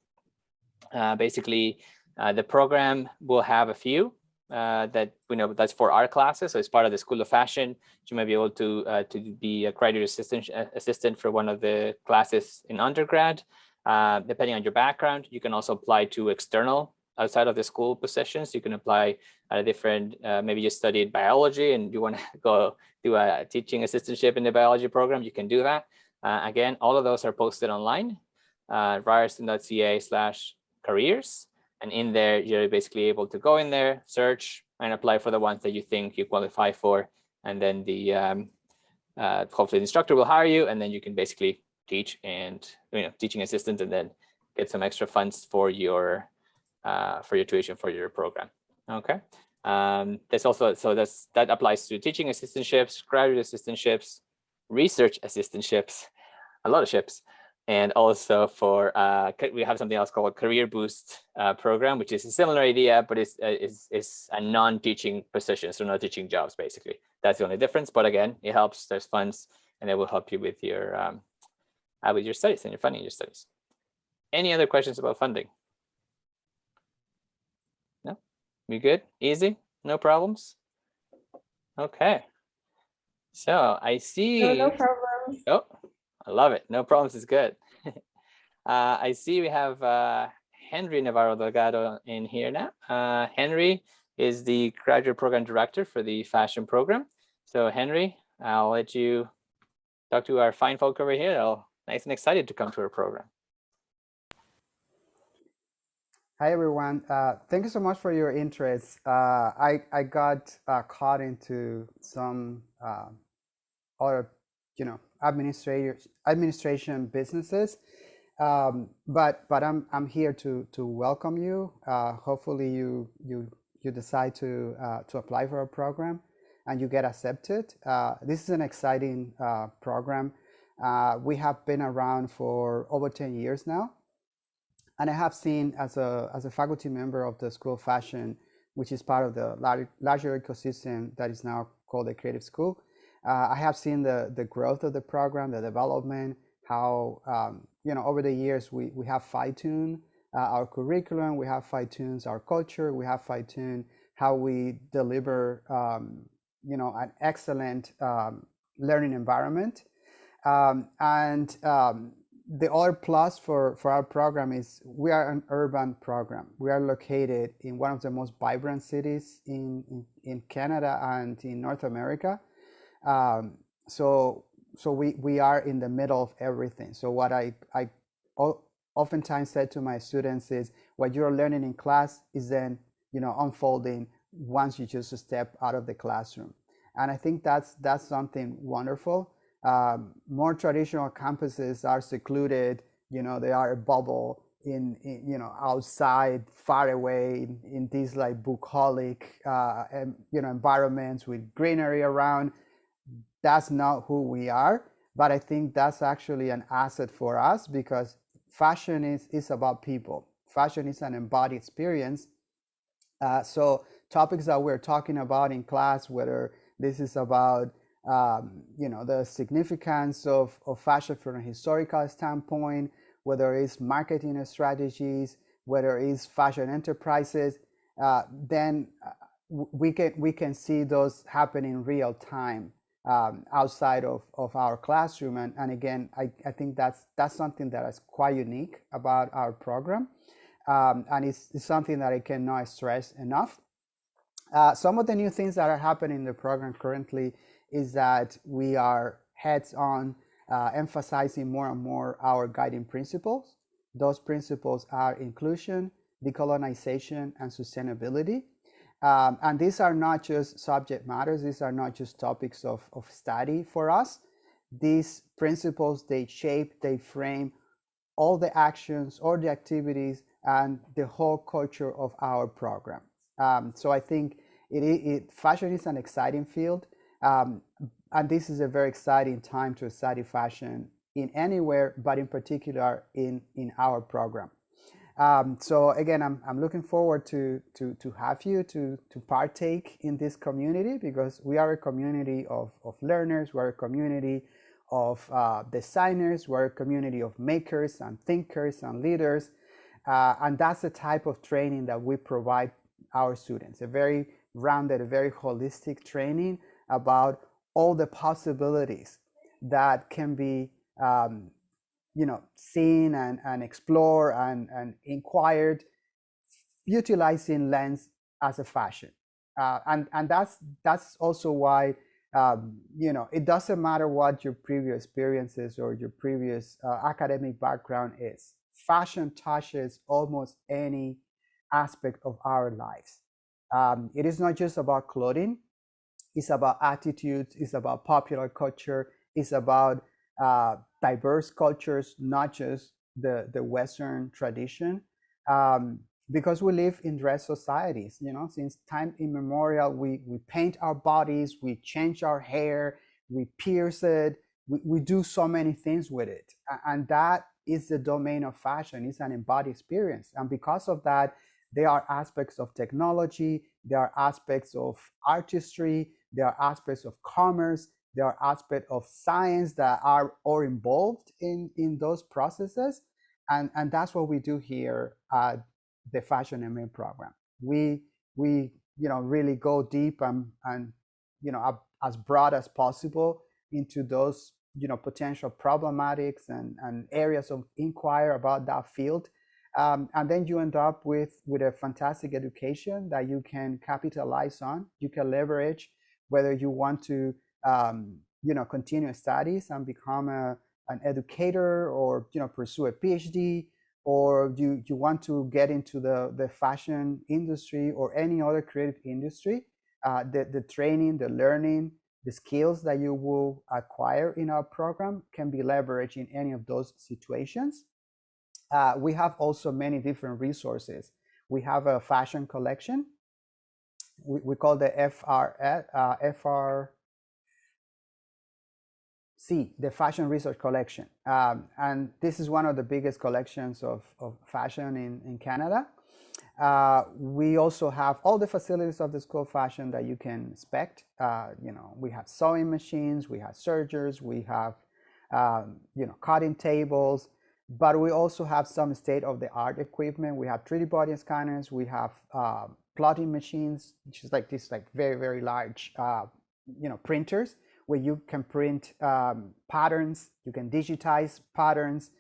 Basically, the program will have a few that that's for our classes. So it's part of the School of Fashion. You might be able to be a graduate assistant for one of the classes in undergrad. Depending on your background, you can also apply to external outside of the school positions. You can apply at a different, maybe you studied biology and you want to go do a teaching assistantship in the biology program, you can do that. Again, all of those are posted online, ryerson.ca/careers. And in there, you're basically able to go in there, search, and apply for the ones that you think you qualify for. And then the hopefully the instructor will hire you, and then you can basically teach and teaching assistant, and then get some extra funds for your tuition for your program. Okay. There's also, so that applies to teaching assistantships, graduate assistantships, research assistantships, a lot of ships. And also for, we have something else called Career Boost program, which is a similar idea, but it's a non-teaching position, so no teaching jobs, basically. That's the only difference. But again, it helps, there's funds, and it will help you with your studies and your funding your studies. Any other questions about funding? No? We good? Easy? No problems? Okay. So I see. No problem. Oh, I love it. No problems is good. I see we have Henry Navarro Delgado in here now. Henry is the graduate program director for the fashion program. So Henry, I'll let you talk to our fine folk over here. They're nice and excited to come to our program. Hi, everyone. Thank you so much for your interest. I got caught into some other, administration businesses, but I'm here to welcome you. Hopefully, you decide to apply for a program, and you get accepted. This is an exciting program. We have been around for over 10 years now. And I have seen as a faculty member of the School of Fashion, which is part of the larger ecosystem that is now called the Creative School. I have seen the growth of the program, the development, how, over the years we have fine-tuned our curriculum, we have fine-tuned our culture, we have fine-tuned how we deliver, an excellent learning environment. The other plus for our program is we are an urban program. We are located in one of the most vibrant cities in Canada and in North America. So we are in the middle of everything. So what I oftentimes said to my students is what you're learning in class is then unfolding once you just step out of the classroom. And I think that's something wonderful. More traditional campuses are secluded, they are a bubble in outside, far away in these like bucolic, environments with greenery around. That's not who we are, but I think that's actually an asset for us because fashion is about people. Fashion is an embodied experience. So topics that we're talking about in class, whether this is about the significance of fashion from a historical standpoint, whether it's marketing strategies, whether it's fashion enterprises, then we can see those happen in real time outside of our classroom. And again, I think that's something that is quite unique about our program. And it's something that I cannot stress enough. Some of the new things that are happening in the program currently is that we are heads-on emphasizing more and more our guiding principles. Those principles are inclusion, decolonization, and sustainability. And these are not just subject matters. These are not just topics of study for us. These principles, they shape, they frame all the actions or the activities and the whole culture of our program. So I think fashion is an exciting field. And this is a very exciting time to study fashion in anywhere, but in particular in our program. So again, I'm looking forward to have you to partake in this community because we are a community of learners, we're a community of designers, we're a community of makers and thinkers and leaders. And that's the type of training that we provide our students, a very rounded, a very holistic training about all the possibilities that can be seen and explored and inquired, utilizing lens as a fashion. And that's also why it doesn't matter what your previous experiences or your previous academic background is. Fashion touches almost any aspect of our lives. It is not just about clothing. It's about attitudes. It's about popular culture. It's about diverse cultures, not just the Western tradition. Because we live in dress societies, since time immemorial, we paint our bodies, we change our hair, we pierce it, we do so many things with it. And that is the domain of fashion. It's an embodied experience. And because of that, there are aspects of technology, there are aspects of artistry, there are aspects of commerce, there are aspects of science that are all involved in those processes. And that's what we do here at the Fashion MA program. We really go deep and as broad as possible into those potential problematics and areas of inquiry about that field. And then you end up with a fantastic education that you can capitalize on. You can leverage whether you want to continue studies and become an educator, or pursue a PhD, or you want to get into the fashion industry or any other creative industry. The training, the learning, the skills that you will acquire in our program can be leveraged in any of those situations. We have also many different resources. We have a fashion collection. We call the FRC, the Fashion Research Collection. And this is one of the biggest collections of fashion in Canada. We also have all the facilities of the School of Fashion that you can expect. We have sewing machines, we have sergers, we have cutting tables, but we also have some state-of-the-art equipment. We have 3D body scanners, we have plotting machines, which is like this very, very large printers where you can print patterns, you can digitize patterns.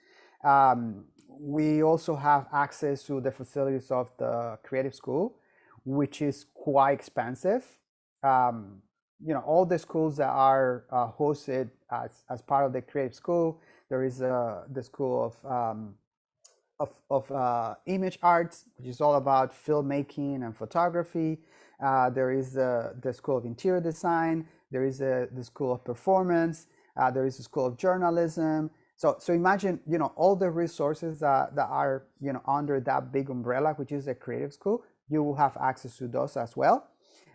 We also have access to the facilities of the Creative School, which is quite expensive. All the schools that are hosted as part of the Creative School, there is the School of Image Arts, which is all about filmmaking and photography. There is the School of Interior Design. There is the School of Performance. There is the School of Journalism. So imagine, all the resources that are, under that big umbrella, which is the Creative School. You will have access to those as well.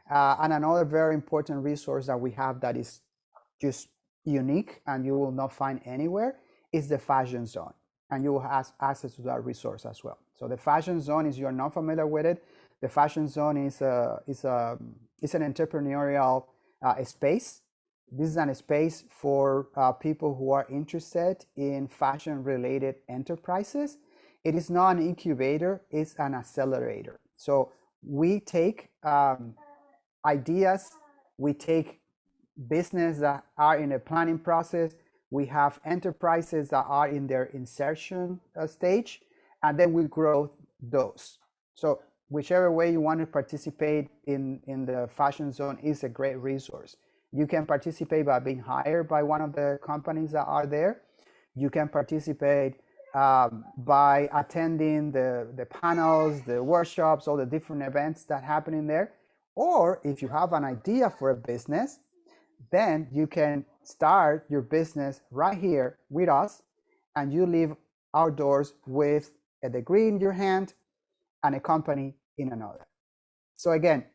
And another very important resource that we have that is just unique and you will not find anywhere is the Fashion Zone. And you will have access to that resource as well. So the Fashion Zone, if you're not familiar with it, the Fashion Zone is an entrepreneurial space. This is a space for people who are interested in fashion-related enterprises. It is not an incubator, it's an accelerator. So we take ideas, we take business that are in a planning process, we have enterprises that are in their insertion stage, and then we grow those. So whichever way you want to participate in the Fashion Zone is a great resource. You can participate by being hired by one of the companies that are there. You can participate by attending the panels, the workshops, all the different events that happen in there. Or if you have an idea for a business, then you can start your business right here with us, and you leave our doors with a degree in your hand and a company in another. So again,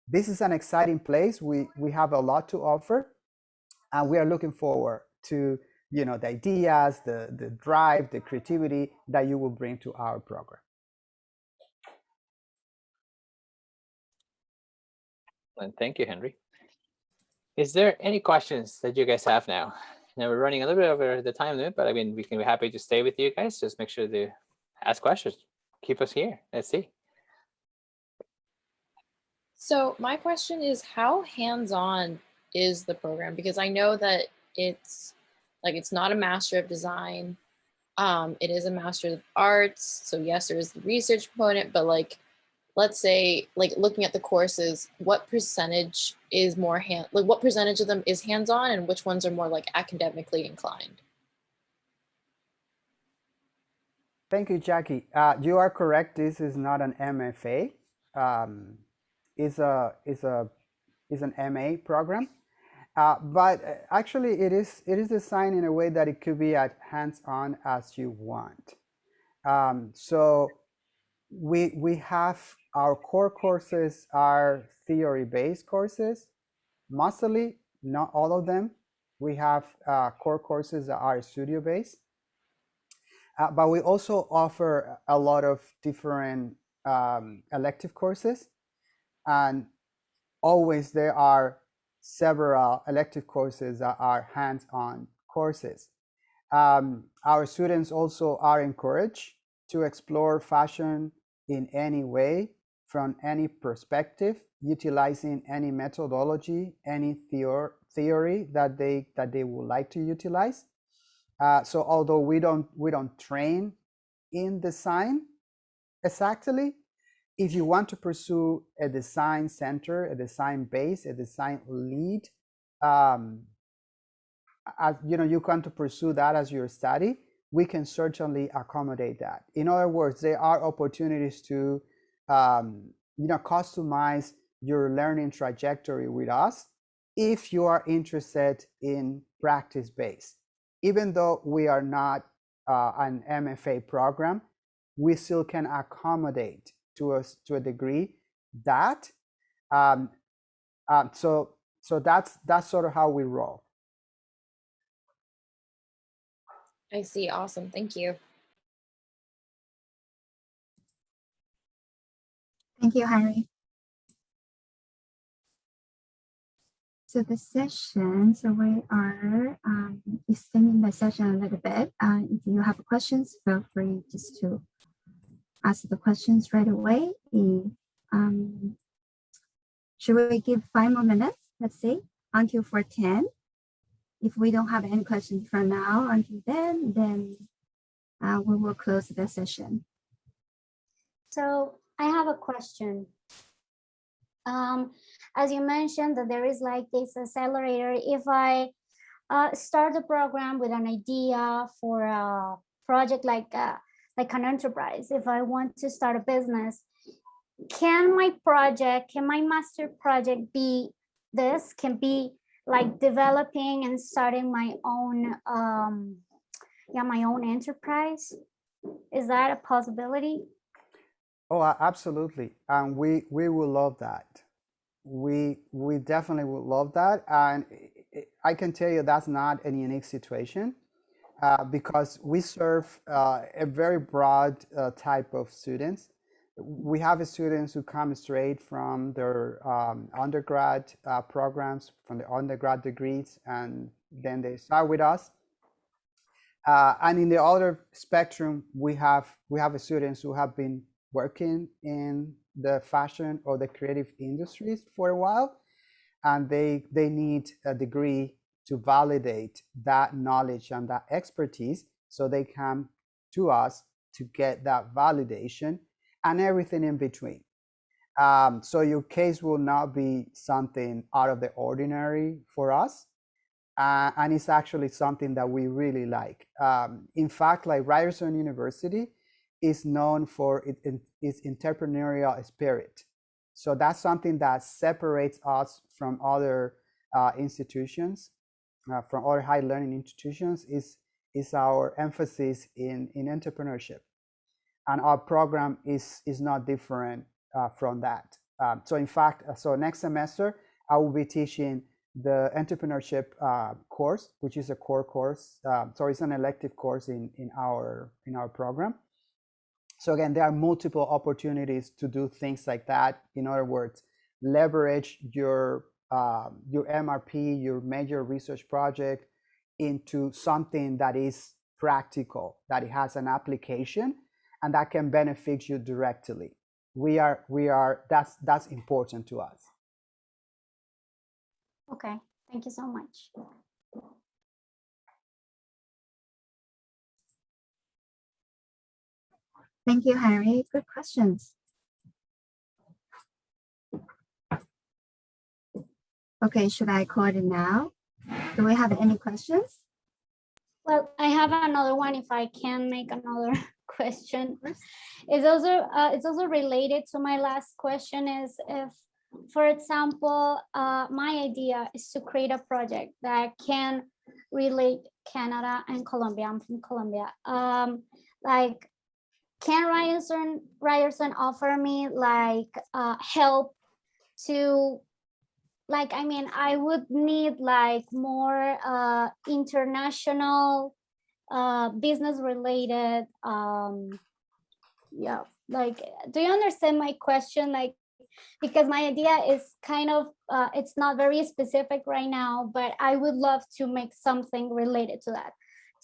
this is an exciting place. We have a lot to offer, and we are looking forward to the ideas, the drive, the creativity that you will bring to our program. And thank you, Henry. Is there any questions that you guys have now? Now we're running a little bit over the time limit, but I mean, we can be happy to stay with you guys. Just make sure to ask questions. Keep us here. Let's see. So my question is, how hands-on is the program? Because I know that it's not a Master of Design. it is a Master's of Arts. So yes, there is the research component, but like, let's say, like looking at the courses, what percentage is more what percentage of them is hands-on and which ones are more like academically inclined? Thank you, Jackie. You are correct. This is not an MFA. It's an MA program. But actually, it is designed in a way that it could be as hands-on as you want. So we have our core courses are theory-based courses, mostly, not all of them. We have core courses that are studio-based. But we also offer a lot of different elective courses, and always there are several elective courses that are hands-on courses. Our students also are encouraged to explore fashion in any way, from any perspective, utilizing any methodology, any theory that they would like to utilize. So although we don't train in design exactly, if you want to pursue a design center, a design base, a design lead, you want to pursue that as your study, we can certainly accommodate that. In other words, there are opportunities to customize your learning trajectory with us if you are interested in practice-based. Even though we are not an MFA program, we still can accommodate to a degree that. So that's sort of how we roll. I see. Awesome. Thank you. Thank you, Henry. So the session, so we are extending the session a little bit. If you have questions, feel free just to ask the questions right away. Should we give 5 more minutes, let's say, until 4:10? If we don't have any questions for now until then we will close the session. So I have a question. As you mentioned that there is like this accelerator, if I start the program with an idea for a project like an enterprise, if I want to start a business, can my master project be this? Can be like developing and starting my own my own enterprise? Is that a possibility? Oh, absolutely. And we will love that. We definitely would love that. And I can tell you that's not a unique situation because we serve a very broad type of students. We have students who come straight from their undergrad programs, from the undergrad degrees, and then they start with us. And in the other spectrum, we have students who have been working in the fashion or the creative industries for a while, and they need a degree to validate that knowledge and that expertise, so they come to us to get that validation and everything in between. So your case will not be something out of the ordinary for us. And it's actually something that we really like. In fact, like Ryerson University is known for its entrepreneurial spirit. So that's something that separates us from other institutions, from other higher learning institutions, is our emphasis in entrepreneurship. And our program is not different from that. So in fact, so next semester, I will be teaching the entrepreneurship course, which is a core course. So it's an elective course in our program. So again, there are multiple opportunities to do things like that. In other words, leverage your MRP, your major research project, into something that is practical, that it has an application, and that can benefit you directly. That's important to us. Okay, thank you so much. Thank you, Henry. Good questions. Okay, should I call it now? Do we have any questions? Well, I have another one if I can make another question. It's also related to my last question is if, for example, my idea is to create a project that can relate Canada and Colombia. I'm from Colombia. Like, can Ryerson offer me like help to, like, I mean, I would need like more international business related, yeah, like, do you understand my question? Like, because my idea is kind of, it's not very specific right now, but I would love to make something related to that,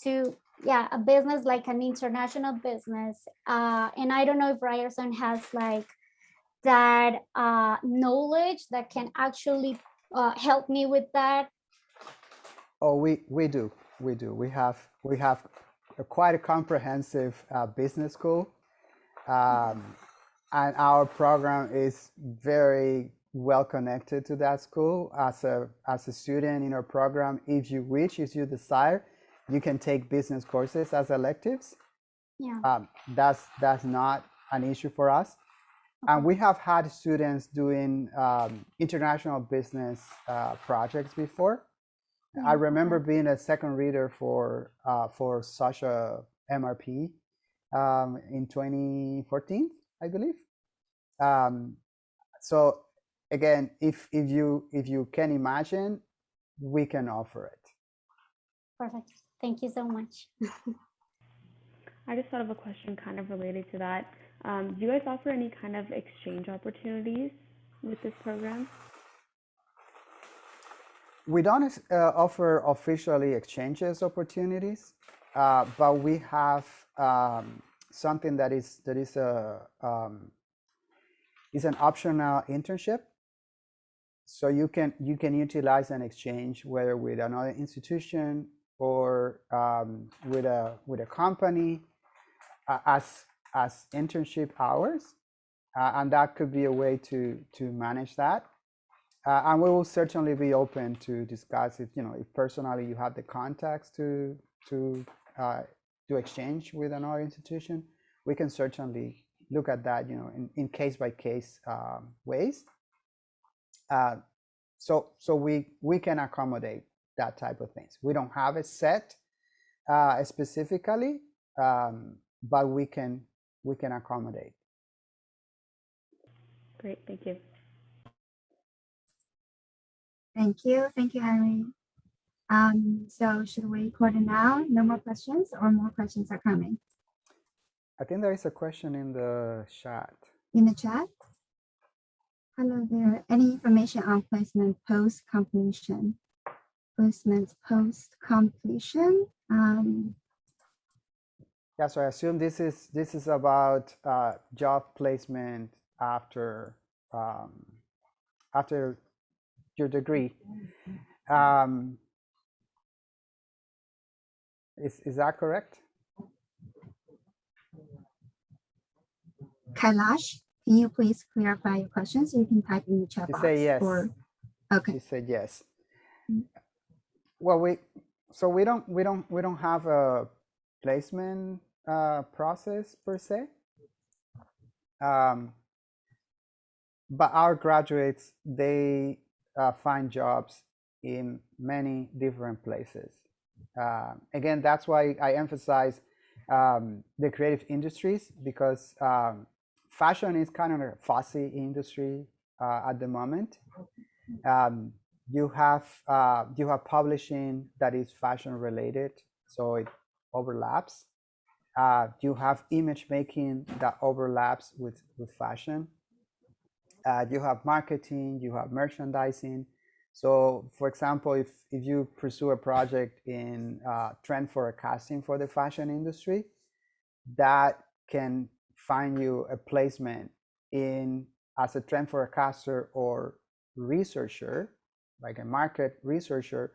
to, yeah, a business, like an international business. And I don't know if Ryerson has like that knowledge that can actually help me with that. Oh, we do. We have quite a comprehensive business school, and our program is very well connected to that school. As a student in our program, if you wish, if you desire, you can take business courses as electives. Yeah. That's not an issue for us. And we have had students doing international business projects before. I remember being a second reader for such a MRP in 2014, I believe. So again, if you can imagine, we can offer it. Perfect. Thank you so much. I just thought of a question kind of related to that. Do you guys offer any kind of exchange opportunities with this program? We don't offer officially exchanges opportunities, but we have something that is an optional internship. So you can utilize an exchange whether with another institution or with a company as internship hours, and that could be a way to manage that. And we will certainly be open to discuss it. If personally you have the contacts to do exchange with another institution, we can certainly look at that. In case by case ways. So we can accommodate that type of things. We don't have it set specifically, but we can accommodate. Great, thank you. Thank you, Henry. So should we call it now? No more questions, or more questions are coming? I think there is a question in the chat. In the chat? Hello there. Any information on placement post-completion? Placements post-completion? Yeah, so I assume this is about job placement after your degree. Is that correct? Kailash, can you please clarify your questions? You can type in the chat box. Say yes. Okay. She said yes. Well, we don't have a placement process per se, but our graduates, they find jobs in many different places. Again, that's why I emphasize the creative industries, because fashion is kind of a fussy industry at the moment. You have publishing that is fashion related, so it overlaps. You have image making that overlaps with fashion. You have marketing, you have merchandising. So for example, if you pursue a project in trend forecasting for the fashion industry, that can find you a placement as a trend forecaster or researcher, like a market researcher,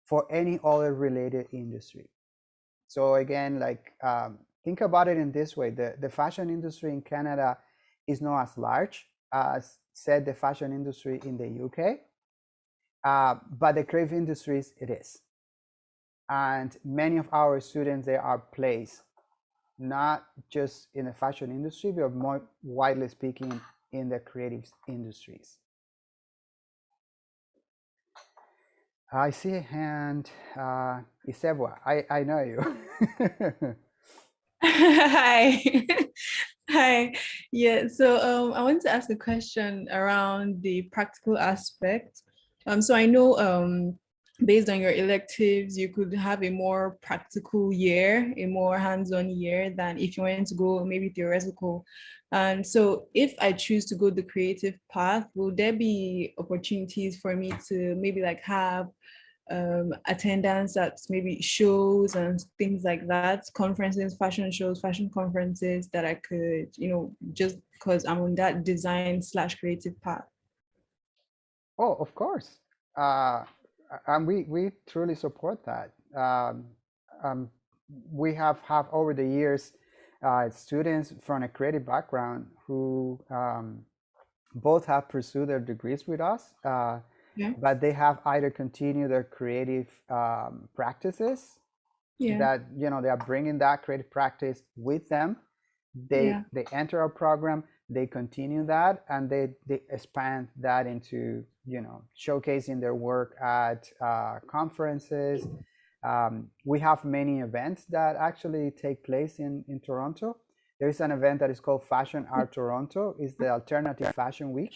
for any other related industry. So again, like think about it in this way: the fashion industry in Canada is not as large as, said, the fashion industry in the UK, but the creative industries, it is. And many of our students, they are placed not just in the fashion industry, but more widely speaking in the creative industries. I see a hand. Isebwa, I know you. Hi. Hi. Yeah, so I want to ask a question around the practical aspect. So I know based on your electives, you could have a more practical year, a more hands-on year than if you went to go maybe theoretical. And so if I choose to go the creative path, will there be opportunities for me to maybe like have attendance at maybe shows and things like that, conferences, fashion shows, fashion conferences that I could, just because I'm on that design/creative path? Oh, of course. And we truly support that. We have over the years students from a creative background who both have pursued their degrees with us, but they have either continued their creative practices that, they are bringing that creative practice with them. They enter our program, they continue that, and they expand that into, showcasing their work at conferences. We have many events that actually take place in Toronto. There is an event that is called Fashion Art Toronto. It's the Alternative Fashion Week.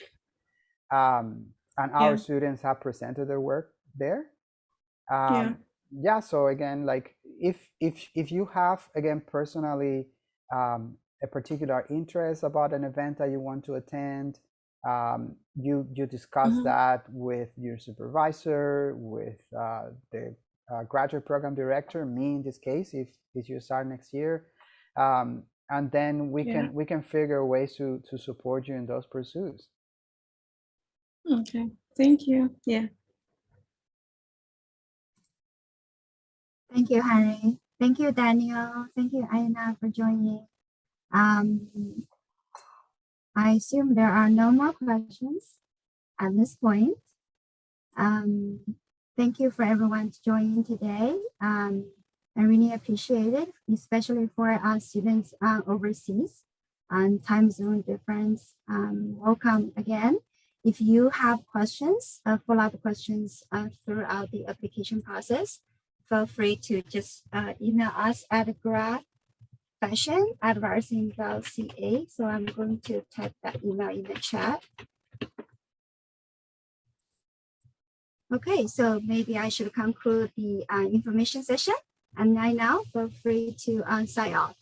And our students have presented their work there. So again, like if you have, again, personally a particular interest about an event that you want to attend, you discuss that with your supervisor, with the graduate program director, me in this case, if you start next year, and then we can figure ways to support you in those pursuits. Okay, thank you. Yeah. Thank you, Henry. Thank you, Daniel. Thank you, Aina, for joining. I assume there are no more questions at this point. Thank you for everyone joining today. I really appreciate it, especially for our students overseas and time zone difference. Welcome again. If you have questions, follow-up questions throughout the application process, feel free to just email us at grad.fashion@ryerson.ca. So I'm going to type that email in the chat. Okay, so maybe I should conclude the information session. And now feel free to sign off.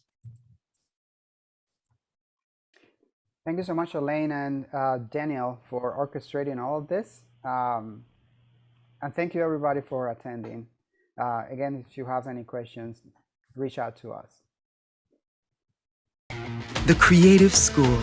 Thank you so much, Elaine and Daniel, for orchestrating all of this. And thank you, everybody, for attending. Again, if you have any questions, reach out to us. The Creative School.